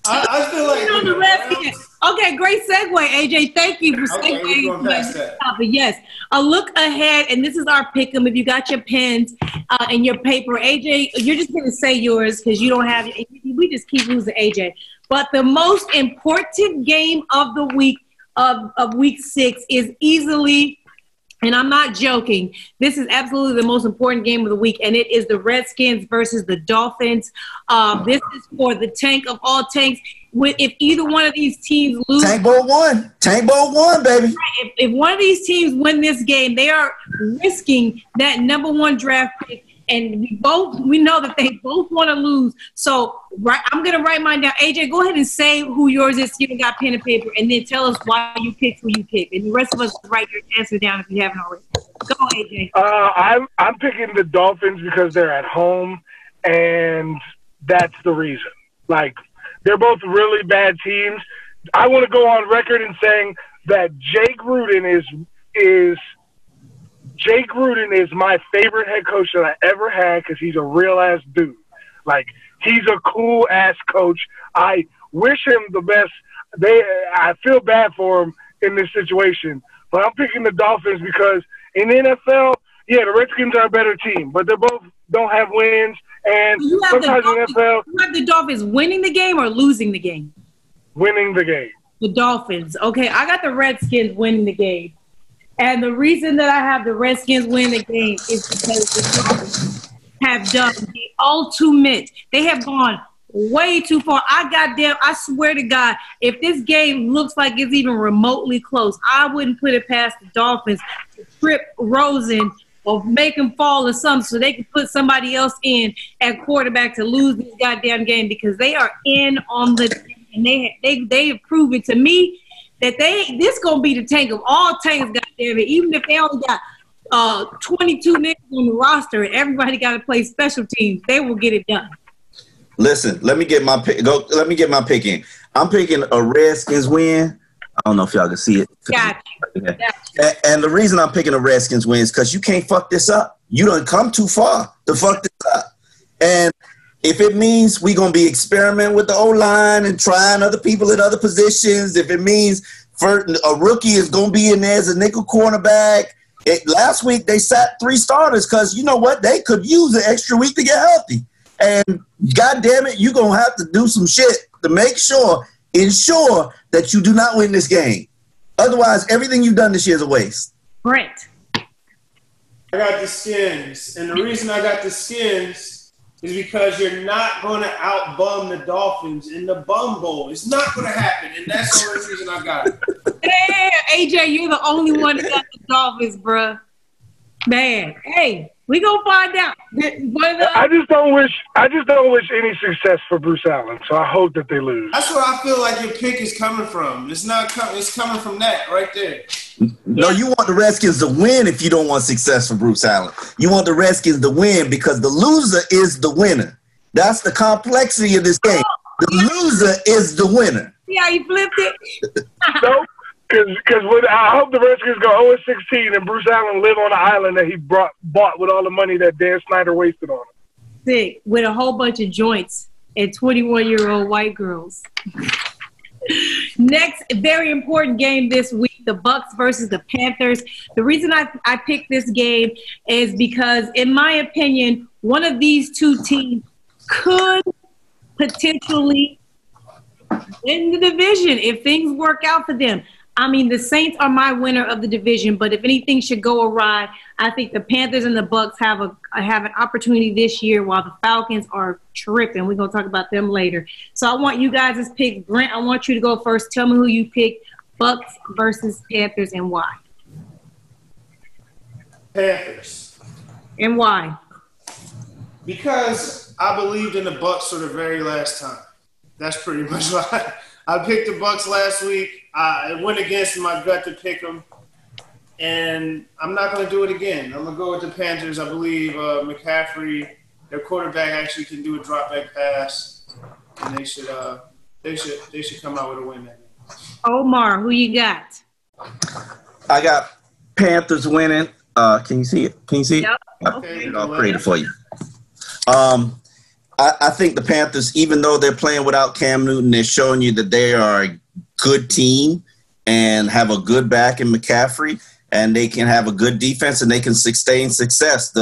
I feel like okay, great segue, AJ. Thank you for segueing that. But yes, a look ahead, and this is our pick 'em. If you got your pens and your paper, AJ, you're just going to say yours because you don't have. We just keep losing AJ. But the most important game of the week of week 6 is easily. And I'm not joking. This is absolutely the most important game of the week, and it is the Redskins versus the Dolphins. This is for the tank of all tanks. If either one of these teams lose, Tank Bowl 1, baby. If one of these teams win this game, they are risking that #1 draft pick and we know that they both want to lose. So I'm gonna write mine down. AJ, go ahead and say who yours is. You got pen and paper, and then tell us why you picked who you picked. And the rest of us write your answer down if you haven't already. Go, AJ. I'm picking the Dolphins because they're at home, and that's the reason. Like, they're both really bad teams. I want to go on record in saying that Jay Gruden is my favorite head coach that I ever had because he's a real-ass dude. Like, he's a cool-ass coach. I wish him the best. I feel bad for him in this situation. But I'm picking the Dolphins because in the NFL, yeah, the Redskins are a better team, but they both don't have wins. And sometimes in the NFL, you have the Dolphins winning the game or losing the game? Winning the game. The Dolphins. Okay, I got the Redskins winning the game. And the reason that I have the Redskins win the game is because the Dolphins have done the ultimate. They have gone way too far. I swear to God, if this game looks like it's even remotely close, I wouldn't put it past the Dolphins to trip Rosen or make him fall or something so they can put somebody else in at quarterback to lose this goddamn game because they are in on the – and they have proven to me that this gonna be the tank of all tanks, goddamn it. Even if they only got 22 niggas on the roster and everybody got to play special teams, they will get it done. Listen, let me get my pick. Let me get my pick in. I'm picking a Redskins win. I don't know if y'all can see it. Gotcha. And the reason I'm picking a Redskins win is because you can't fuck this up. You done come too far to fuck this up. And if it means we're going to be experimenting with the O-line and trying other people at other positions, if it means a rookie is going to be in there as a nickel cornerback. Last week they sat 3 starters because, you know what, they could use an extra week to get healthy. And God damn it, you're going to have to do some shit to ensure that you do not win this game. Otherwise, everything you've done this year is a waste. Brent. I got the Skins. And the reason I got the Skins is because you're not going to outbum the Dolphins in the Bum Bowl. It's not going to happen, and that's the only reason I got it. Damn, AJ, you're the only one that got the Dolphins, bruh. Man, hey, we gonna find out. I just don't wish any success for Bruce Allen. So I hope that they lose. That's where I feel like your pick is coming from. It's coming from that right there. No, you want the Redskins to win if you don't want success for Bruce Allen. You want the Redskins to win because the loser is the winner. That's the complexity of this game. The loser is the winner. Yeah, you flipped it. No. Because I hope the Redskins go 0-16 and Bruce Allen live on an island that he bought with all the money that Dan Snyder wasted on him. Sick, with a whole bunch of joints and 21-year-old white girls. Next, very important game this week, the Bucs versus the Panthers. The reason I picked this game is because, in my opinion, one of these two teams could potentially win the division if things work out for them. I mean, the Saints are my winner of the division, but if anything should go awry, I think the Panthers and the Bucs have an opportunity this year while the Falcons are tripping. We're going to talk about them later. So I want you guys' pick. Brent, I want you to go first. Tell me who you picked, Bucs versus Panthers, and why. Panthers. And why? Because I believed in the Bucs for the very last time. That's pretty much why. I picked the Bucs last week. I went against my gut to pick them, and I'm not going to do it again. I'm going to go with the Panthers. I believe McCaffrey, their quarterback, actually can do a drop back pass, and they should come out with a win. Omar, who you got? I got Panthers winning. Can you see it? Can you see it? Yep. Okay. I'll create it for you. I think the Panthers, even though they're playing without Cam Newton, they're showing you that they are a good team and have a good back in McCaffrey, and they can have a good defense and they can sustain success.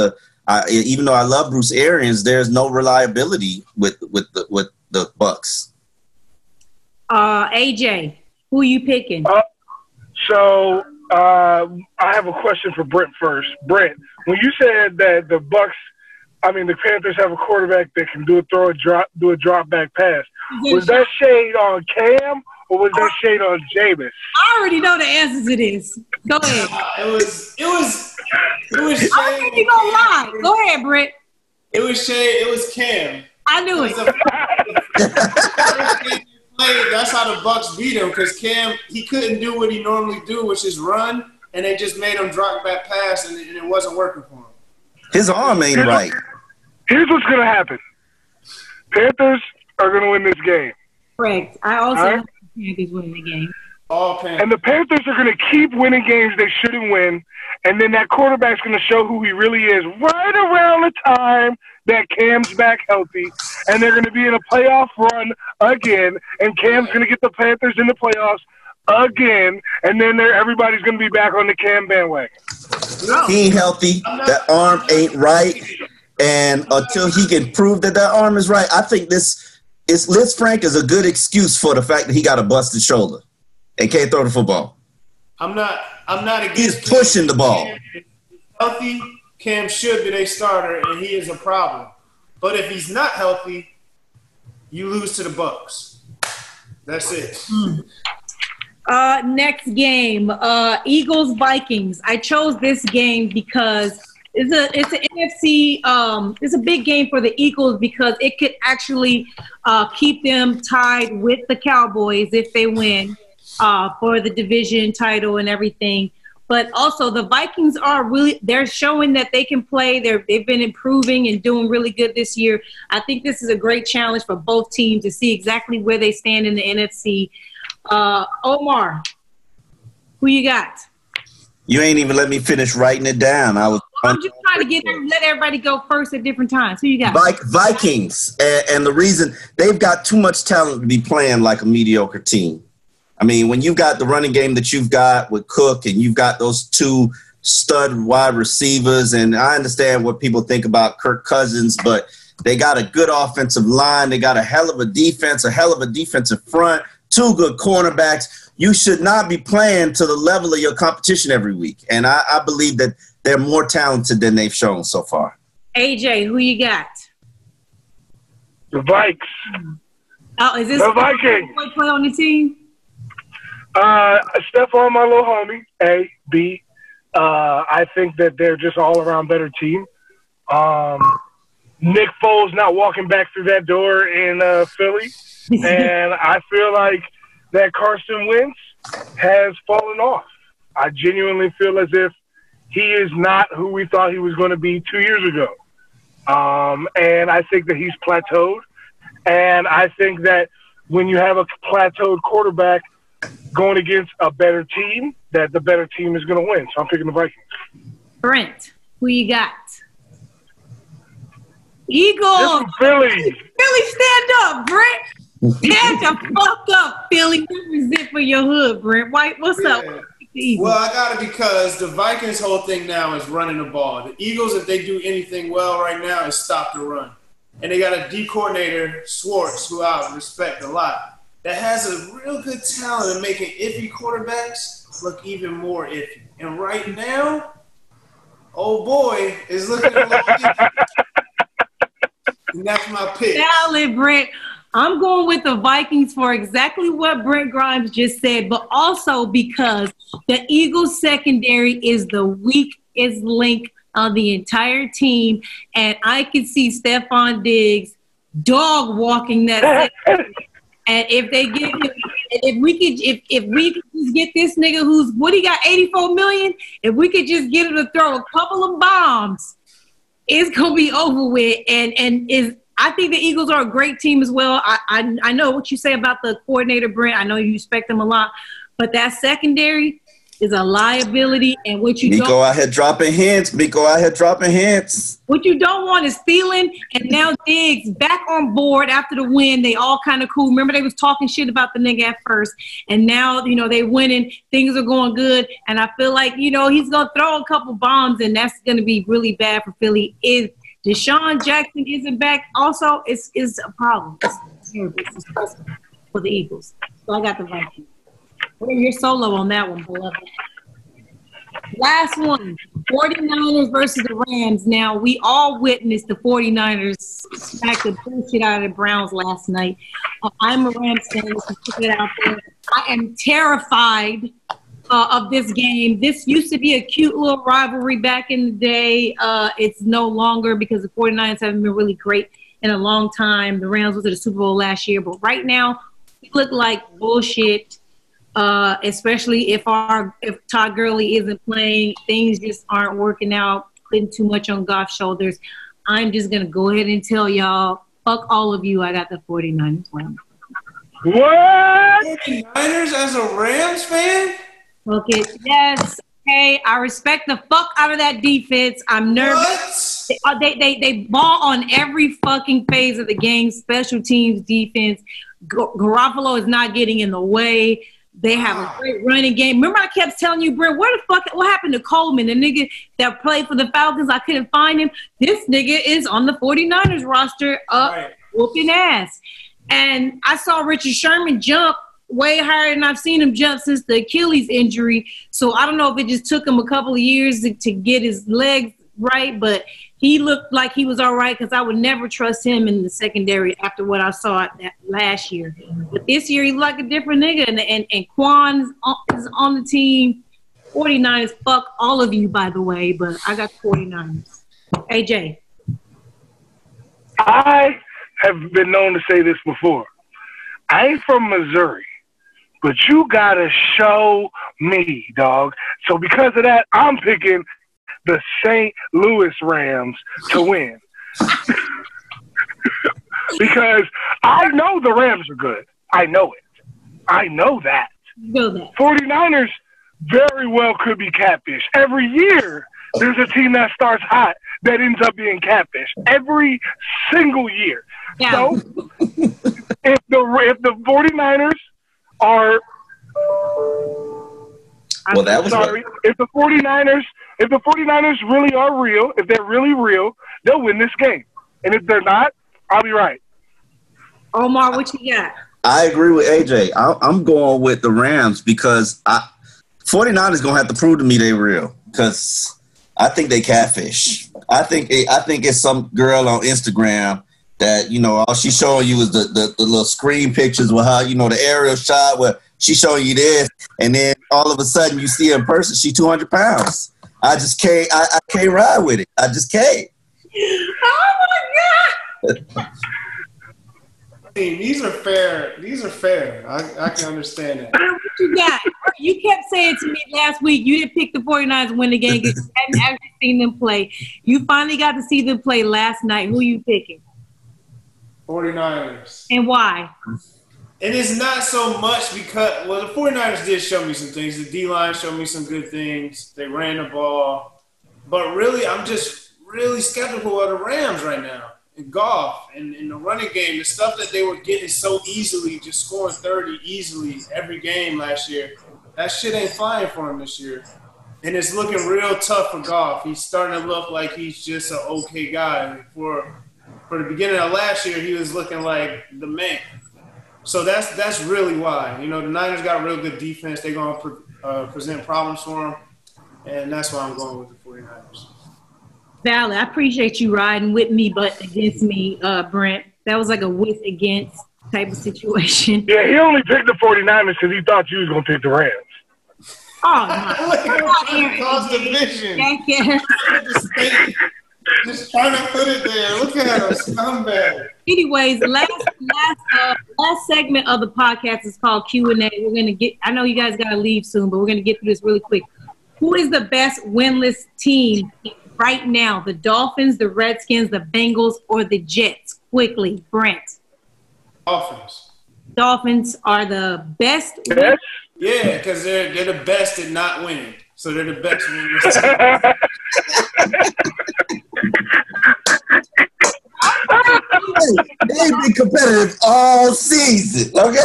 Even though I love Bruce Arians, there's no reliability with the Bucs. AJ, who are you picking? So I have a question for Brent first. Brent, when you said that the Panthers have a quarterback that can do a drop back pass. Was that shade on Cam or was that shade on Jameis? I already know the answer to this. Go ahead. It was I don't think you're gonna lie. Go ahead, Brett. It was Shay. It was Cam. I knew it. That's how the Bucs beat him because Cam, he couldn't do what he normally do, which is run, and they just made him drop back pass, and it wasn't working for him. His arm ain't right. Here's what's going to happen. Panthers are going to win this game. Correct. I also have the Panthers winning the game. And the Panthers are going to keep winning games they shouldn't win, and then that quarterback's going to show who he really is right around the time that Cam's back healthy, and they're going to be in a playoff run again, and Cam's going to get the Panthers in the playoffs again, and then everybody's going to be back on the Cam bandwagon. He ain't healthy. That arm ain't right, and until he can prove that arm is right, I think Liz Frank is a good excuse for the fact that he got a busted shoulder and can't throw the football. I'm not against. He's pushing the ball. Healthy, Cam should be their starter, and he is a problem. But if he's not healthy, you lose to the Bucs. That's it. Next game, Eagles Vikings. I chose this game because it's an NFC. It's a big game for the Eagles because it could actually keep them tied with the Cowboys if they win for the division title and everything. But also the Vikings they're showing that they can play. They've been improving and doing really good this year. I think this is a great challenge for both teams to see exactly where they stand in the NFC. Omar, who you got? You ain't even let me finish writing it down. I'm just trying to let everybody go first at different times. Who you got? Vikings. And the reason they've got too much talent to be playing like a mediocre team. I mean, when you've got the running game that you've got with Cook and you've got those two stud wide receivers, and I understand what people think about Kirk Cousins, but they got a good offensive line. They got a hell of a defense, a hell of a defensive front, two good cornerbacks. You should not be playing to the level of your competition every week. And I believe that they're more talented than they've shown so far. AJ, who you got? The Vikes. Oh, is this the Vikings? Play on the team? Stephon, my little homie. A, B. I think that they're just all around better team. Nick Foles not walking back through that door in Philly, and I feel like that Carson Wentz has fallen off. I genuinely feel as if he is not who we thought he was going to be 2 years ago. And I think that he's plateaued. And I think that when you have a plateaued quarterback going against a better team, that the better team is going to win. So I'm picking the Vikings. Brent, who you got? Eagles. Philly. Philly, stand up, Brent. Stand the fuck up, Philly. Represent for your hood, Brent. White, what's up? Well, I got it because the Vikings' whole thing now is running the ball. The Eagles, if they do anything well right now, is stop the run. And they got a D coordinator, Schwartz, who I respect a lot, that has a real good talent in making iffy quarterbacks look even more iffy. And right now, oh boy, is looking a little iffy. And that's my pick. Salad, Brent. I'm going with the Vikings for exactly what Brent Grimes just said, but also because the Eagles secondary is the weakest link of the entire team, and I can see Stephon Diggs dog walking that. And if they get him, if we could just get this nigga who's what he got $84 million, if we could just get him to throw a couple of bombs, it's gonna be over with. I think the Eagles are a great team as well. I know what you say about the coordinator, Brent. I know you respect them a lot, but that secondary is a liability. And what you Miko out here dropping hints. What you don't want is Thielen and now Diggs back on board after the win. They all kind of cool. Remember they was talking shit about the nigga at first, and now they winning. Things are going good, and I feel like he's gonna throw a couple bombs, and that's gonna be really bad for Philly. If Deshaun Jackson isn't back, also it's a problem. It's terrible. It's stressful for the Eagles. So I got the Vikings. What are your solo on that one, beloved? Last one, 49ers versus the Rams. Now, we all witnessed the 49ers smack the bullshit out of the Browns last night. I'm a Rams fan. Put it out there. I am terrified of this game. This used to be a cute little rivalry back in the day. It's no longer because the 49ers haven't been really great in a long time. The Rams went to the Super Bowl last year, but right now we look like bullshit. Especially if Todd Gurley isn't playing, things just aren't working out. Putting too much on Goff's shoulders. I'm just gonna go ahead and tell y'all, fuck all of you. I got the 49ers winning. What? 49ers as a Rams fan? Fuck it. Yes. Hey, I respect the fuck out of that defense. I'm nervous. They ball on every fucking phase of the game. Special teams, defense. Garoppolo is not getting in the way. They have a great running game. Remember I kept telling you, Brent, what happened to Coleman, the nigga that played for the Falcons? I couldn't find him. This nigga is on the 49ers roster whooping ass. And I saw Richard Sherman jump way higher than I've seen him jump since the Achilles injury. So I don't know if it just took him a couple of years to get his legs right, but he looked like he was all right because I would never trust him in the secondary after what I saw that last year. But this year, he's like a different nigga, and Quan is on the team. 49ers, fuck all of you, by the way, but I got 49ers. AJ. I have been known to say this before. I ain't from Missouri, but you got to show me, dog. So because of that, I'm picking the St. Louis Rams to win. Because I know the Rams are good. I know it. I know that. You know that. 49ers very well could be catfish. Every year, there's a team that starts hot that ends up being catfish. Every single year. Yeah. So, if the 49ers are well, that was sorry. If the 49ers really are real, if they're really real, they'll win this game. And if they're not, I'll be right. Omar, what you got? I agree with AJ. I'm going with the Rams because 49ers going to have to prove to me they're real because I think they catfish. I think it's some girl on Instagram that, you know, all she's showing you is the little screen pictures with her, you know, the aerial shot where she's showing you this, and then all of a sudden you see her in person, she's 200 pounds. I just can't. I can't ride with it. I just can't. Oh my God! These are fair. These are fair. I can understand that. What you got? You kept saying to me last week you didn't pick the 49ers to win the game because you hadn't actually seen them play. You finally got to see them play last night. Who are you picking? 49ers. And why? And it's not so much because, well, the 49ers did show me some things. The D-line showed me some good things. They ran the ball. But really, I'm just really skeptical of the Rams right now. And Goff and in the running game, the stuff that they were getting so easily, just scoring 30 easily every game last year, that shit ain't flying for him this year. And it's looking real tough for Goff. He's starting to look like he's just an okay guy. For the beginning of last year, he was looking like the man. So that's really why. You know, the Niners got a real good defense. They're going to present problems for them, and that's why I'm going with the 49ers. Valid. I appreciate you riding with me but against me, Brent. That was like a with against type of situation. Yeah, he only picked the 49ers because he thought you was going to pick the Rams. Oh, no. Across division. Just trying to put it there. Look at him, scumbag. Anyways, last segment of the podcast is called Q&A. We're gonna get. I know you guys gotta leave soon, but we're gonna get through this really quick. Who is the best winless team right now? The Dolphins, the Redskins, the Bengals, or the Jets? Quickly, Brent. Dolphins. Dolphins are the best. Yes? Yeah, because they're the best at not winning. So they're the best winless team. They've been competitive all season. Okay.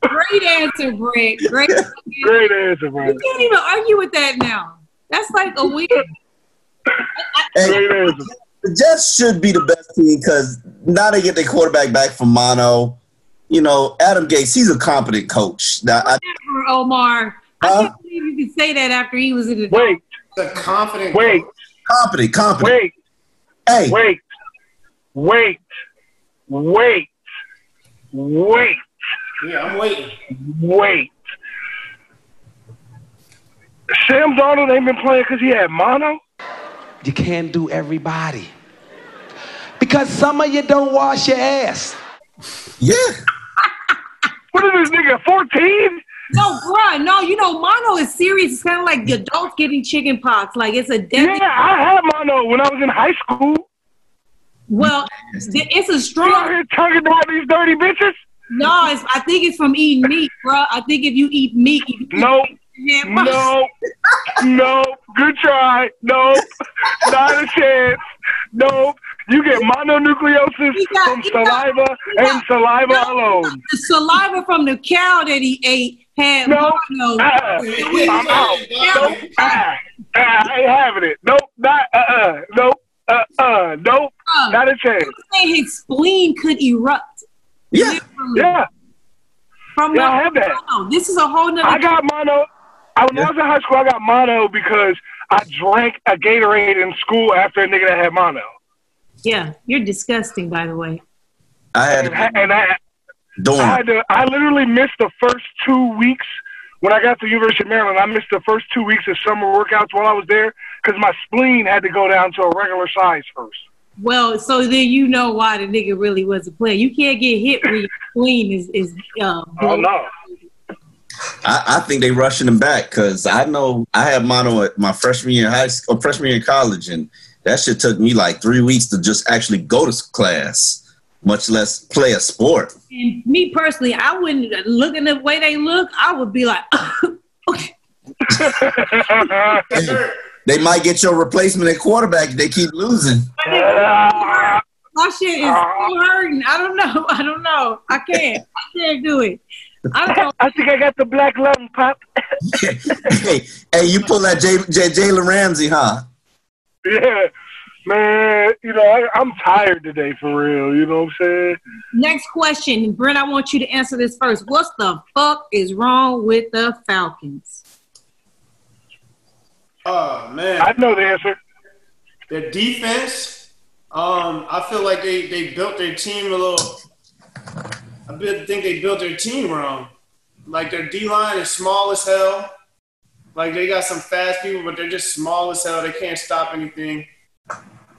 Great answer, Brent. Great answer, Brent. You can't even argue with that now. That's like a weird. Great answer. The Jets should be the best team because now they get their quarterback back from mono. You know, Adam Gase, he's a competent coach. Now, Omar. I can't believe you could say that after he was in the. Wait. The confident. Wait. Competent. Wait. Hey. Wait. Yeah, I'm waiting. Wait. Sam Darnold ain't been playing because he had mono? You can't do everybody. Because some of you don't wash your ass. Yeah. What is this nigga, 14? No, bruh, no, mono is serious. It's kind of like the adults getting chicken pox. Like, it's a deadly. Yeah, I had mono when I was in high school. Well, it's a strong. You out here tonguing down these dirty bitches? No, I think it's from eating meat, bruh. I think if you eat meat. No. Good try. Nope. Not a chance. Nope. You get mononucleosis from saliva and saliva alone. The saliva from the cow that he ate had mono. I'm out. Nope. I ain't having it. Nope. Nope. Nope. Not a chance. His spleen could erupt. Yeah. Literally. Yeah. I had that. Mono. This is a whole nother. I got mono. When I was in high school, I got mono because I drank a Gatorade in school after a nigga that had mono. Yeah, you're disgusting, by the way. I literally missed the first 2 weeks when I got to the University of Maryland. I missed the first 2 weeks of summer workouts while I was there because my spleen had to go down to a regular size first. Well, so then you know why the nigga really wasn't playing. You can't get hit when your spleen is oh no. I think they rushing him back because I know I had mono at my freshman year in high school, freshman year in college, and that shit took me like 3 weeks to just actually go to class, much less play a sport. And me personally, I wouldn't, looking the way they look, I would be like, okay. They might get your replacement at quarterback if they keep losing. My shit is still hurting. I don't know. I can't do it. I think I got the black lung, Pop. hey, you pull that Jalen Ramsey, huh? Yeah, man. I'm tired today for real. You know what I'm saying? Next question. Brent, I want you to answer this first. What the fuck is wrong with the Falcons? Oh, man. I know the answer. Their defense, I feel like they built their team a little – I think they built their team wrong. Like, their D-line is small as hell. Like, they got some fast people, but they're just small as hell. They can't stop anything.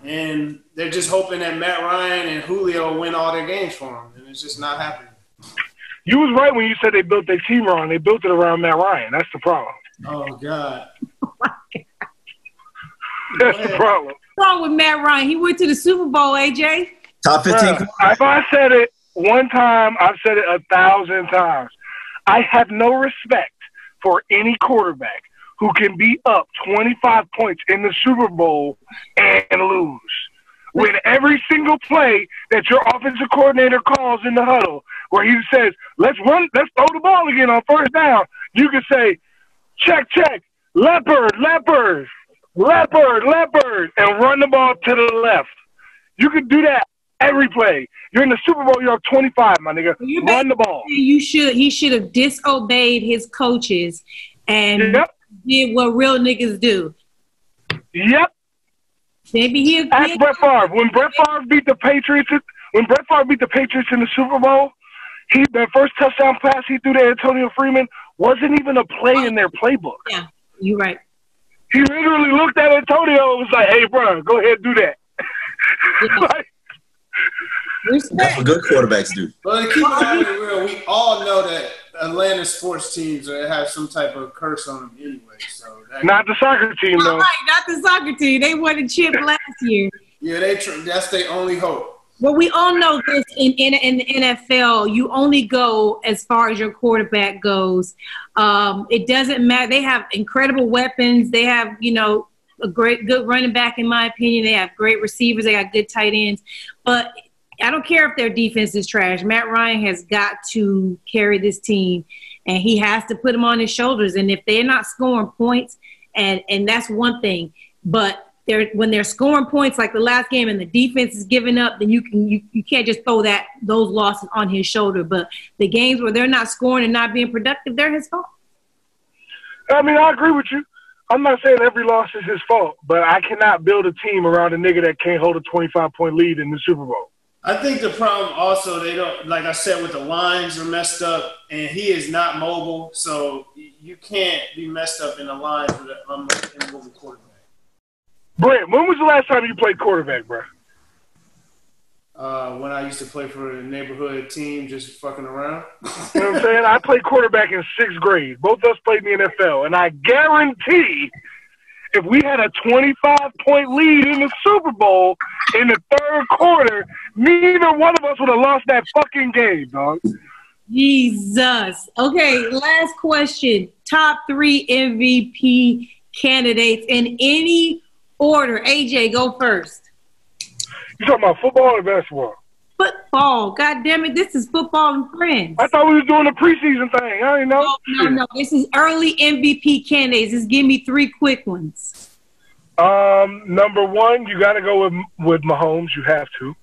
And they're just hoping that Matt Ryan and Julio win all their games for them, and it's just not happening. You was right when you said they built their team wrong. They built it around Matt Ryan. That's the problem. Oh, God. That's the problem. What's wrong with Matt Ryan? He went to the Super Bowl, AJ. Top 15. If I said it one time, I've said it 1,000 times. I have no respect for any quarterback who can be up 25 points in the Super Bowl and lose. When every single play that your offensive coordinator calls in the huddle, where he says, let's throw the ball again on first down, you can say, check, leopard, and run the ball to the left. You can do that every play. You're in the Super Bowl, you're up 25, my nigga. Run the ball. He should have disobeyed his coaches and did what real niggas do. Yep. Maybe he ask Brett Favre. When Brett Favre beat the Patriots in the Super Bowl, the first touchdown pass he threw to Antonio Freeman wasn't even a play in their playbook. Yeah, you're right. He literally looked at Antonio and was like, hey, bro, go ahead and do that. That's what good quarterbacks do. Well, to keep it real, we all know that Atlanta sports teams have some type of curse on them anyway. So not the soccer team, though. Right, not the soccer team. They won a chip last year. Yeah, that's their only hope. Well, we all know this in the NFL. You only go as far as your quarterback goes. It doesn't matter. They have incredible weapons. They have, a good running back, in my opinion. They have great receivers. They got good tight ends. But I don't care if their defense is trash. Matt Ryan has got to carry this team, and he has to put them on his shoulders. And if they're not scoring points, and that's one thing, but when they're scoring points like the last game and the defense is giving up, then you can't just throw those losses on his shoulder. But the games where they're not scoring and not being productive, they're his fault. I mean, I agree with you. I'm not saying every loss is his fault, but I cannot build a team around a nigga that can't hold a 25-point lead in the Super Bowl. I think the problem also, they don't, like I said, with the lines are messed up, and he is not mobile, so you can't be messed up in the lines with an immobile quarterback. Brent, when was the last time you played quarterback, bro? When I used to play for a neighborhood team, just fucking around. You know what I'm saying? I played quarterback in 6th grade. Both of us played in the NFL, and I guarantee if we had a 25-point lead in the Super Bowl in the 3rd quarter, neither one of us would have lost that fucking game, dog. Jesus. Okay, last question. Top 3 MVP candidates in any order. AJ, go first. You talking about football or basketball? Football. God damn it, this is Football and Friends. I thought we was doing a preseason thing. I didn't know. No. This is early MVP candidates. Just give me 3 quick ones. Number 1, you got to go with Mahomes. You have to.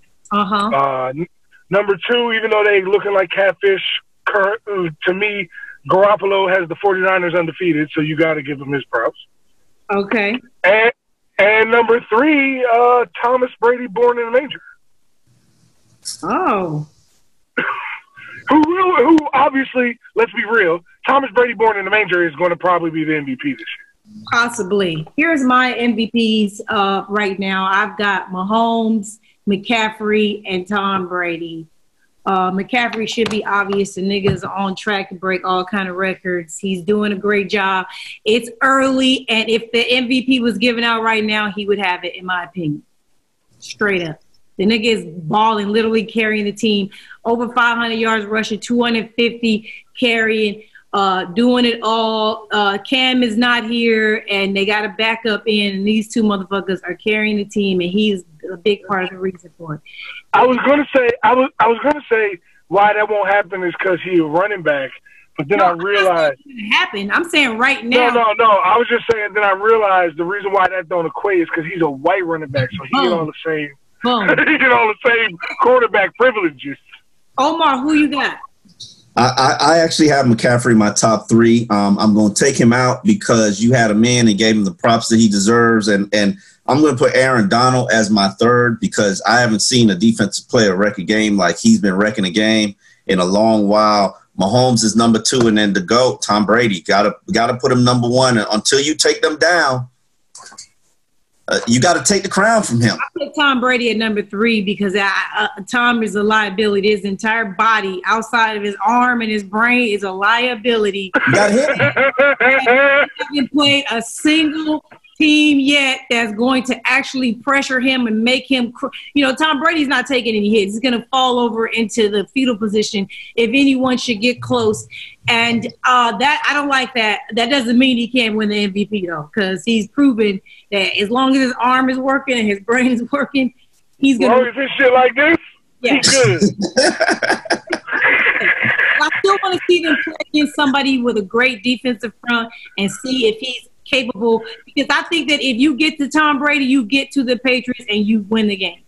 Number 2, even though they looking like catfish, to me, Garoppolo has the 49ers undefeated, so you got to give him his props. Okay. And number 3, Thomas Brady, born in a manger. Oh. Who obviously, let's be real, Thomas Brady, born in a manger is going to probably be the MVP this year. Possibly. Here's my MVPs right now. I've got Mahomes, McCaffrey, and Tom Brady. McCaffrey should be obvious. The nigga's on track to break all kind of records. He's doing a great job. It's early, and if the MVP was given out right now, he would have it, in my opinion. Straight up. The nigga is balling, literally carrying the team. Over 500 yards rushing, 250 carrying, doing it all. Cam is not here, and they got a backup in, and these 2 motherfuckers are carrying the team, and he's a big part of the reason for it. I was gonna say why that won't happen is because he's a running back, but then I realized it's gonna happen. I'm saying right now. No. I was just saying. Then I realized the reason why that don't equate is because he's a white running back, so he get all the same. He get all the same quarterback privileges. Omar, who you got? I actually have McCaffrey in my top 3. I'm going to take him out because you had him in and gave him the props that he deserves. And I'm going to put Aaron Donald as my 3rd because I haven't seen a defensive player wreck a game like he's been wrecking a game in a long while. Mahomes is number 2, and then the GOAT, Tom Brady. Got to put him number 1. And until you take them down, you got to take the crown from him. I put Tom Brady at number 3 because Tom is a liability. His entire body, outside of his arm and his brain, is a liability. You got hit. He hasn't played a single team yet that's going to actually pressure him and make him, Tom Brady's not taking any hits. He's going to fall over into the fetal position if anyone should get close. And that I don't like that. That doesn't mean he can't win the MVP, though, because he's proven that as long as his arm is working and his brain is working, he's going to. As long as this shit like this, he's good. I still want to see them play against somebody with a great defensive front and see if he's capable, because I think that if you get to Tom Brady, you get to the Patriots and you win the game.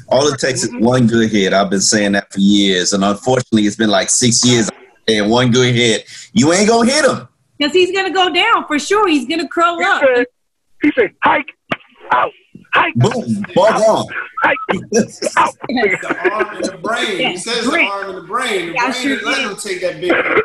All it takes is one good hit. I've been saying that for years, and unfortunately, it's been like 6 years. And one good hit, you ain't gonna hit him because he's gonna go down for sure. He's gonna curl up. He said, "Hike out, hike." Boom, ball gone. Hike out. The arm and the brain. He says the arm and the brain. The brain let him take that big hit.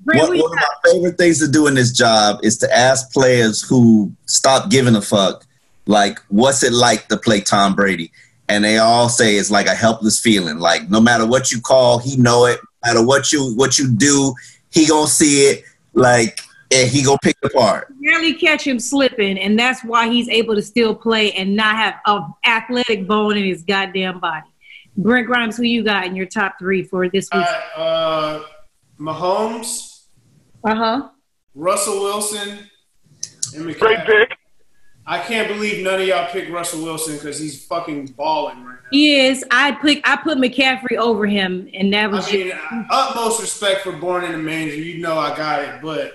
One of my favorite things to do in this job is to ask players who stop giving a fuck, like, what's it like to play Tom Brady? And they all say it's like a helpless feeling. Like, no matter what you call, he know it. No matter what you do, he gonna see it. Like, and he gonna pick it apart. You rarely catch him slipping, and that's why he's able to still play and not have an athletic bone in his goddamn body. Brent Grimes, who you got in your top 3 for this week? Mahomes. Russell Wilson. And McCaffrey. Great pick. I can't believe none of y'all picked Russell Wilson because he's fucking balling right now. He is. I put McCaffrey over him, and that was utmost respect for born in the manger. You know I got it, but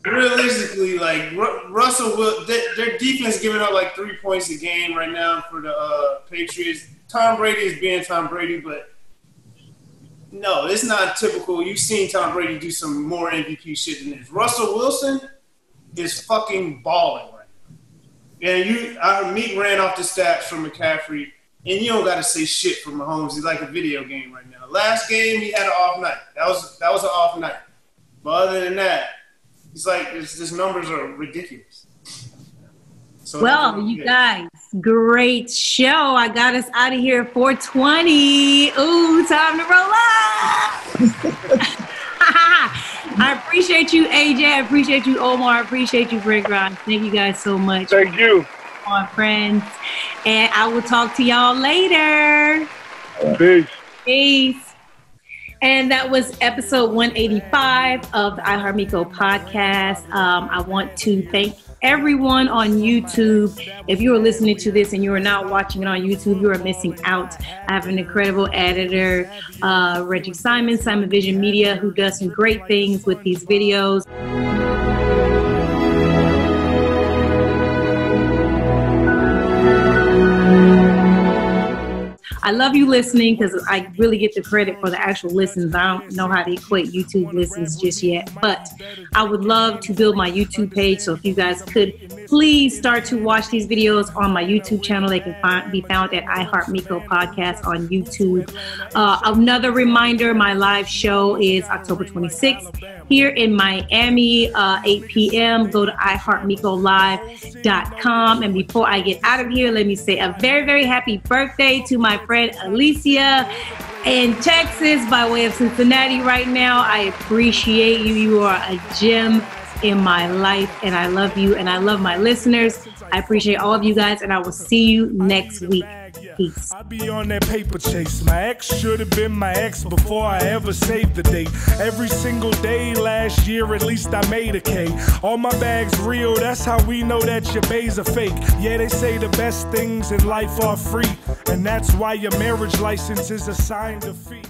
realistically, like Russell, their defense giving up like 3 points a game right now for the Patriots. Tom Brady is being Tom Brady, but no, it's not typical. You've seen Tom Brady do some more MVP shit than this. Russell Wilson is fucking balling right now. And Meek ran off the stats from McCaffrey. And you don't got to say shit for Mahomes. He's like a video game right now. Last game, he had an off night. That was an off night. But other than that, he's like, his numbers are ridiculous. So well, you guys, great show. I got us out of here at 4:20. Ooh, time to roll up. I appreciate you, AJ. I appreciate you, Omar. I appreciate you, Greg Grimes. Thank you guys so much. Thank you. My friends. And I will talk to y'all later. Peace. Peace. And that was episode 185 of the iHeartMiko podcast. I want to thank everyone on YouTube. If you are listening to this and you are not watching it on YouTube, you are missing out. I have an incredible editor, Reggie Simon Vision Media, who does some great things with these videos. I love you listening because I really get the credit for the actual listens. I don't know how to equate YouTube listens just yet, but I would love to build my YouTube page. So if you guys could please start to watch these videos on my YouTube channel. They can be found at iHeartMikoPodcast on YouTube. Another reminder, my live show is October 26th here in Miami, 8 p.m. Go to iHeartMikoLive.com. And before I get out of here, let me say a very, very happy birthday to my friend Alicia in Texas by way of Cincinnati right now. I appreciate you. You are a gem in my life, and I love you, and I love my listeners. I appreciate all of you guys, and I will see you next week. Peace. I be on that paper chase. My ex should have been my ex before I ever saved the date. Every single day last year, at least I made a K. All my bags real, that's how we know that your bays are fake. Yeah, they say the best things in life are free, and that's why your marriage license is assigned a fee.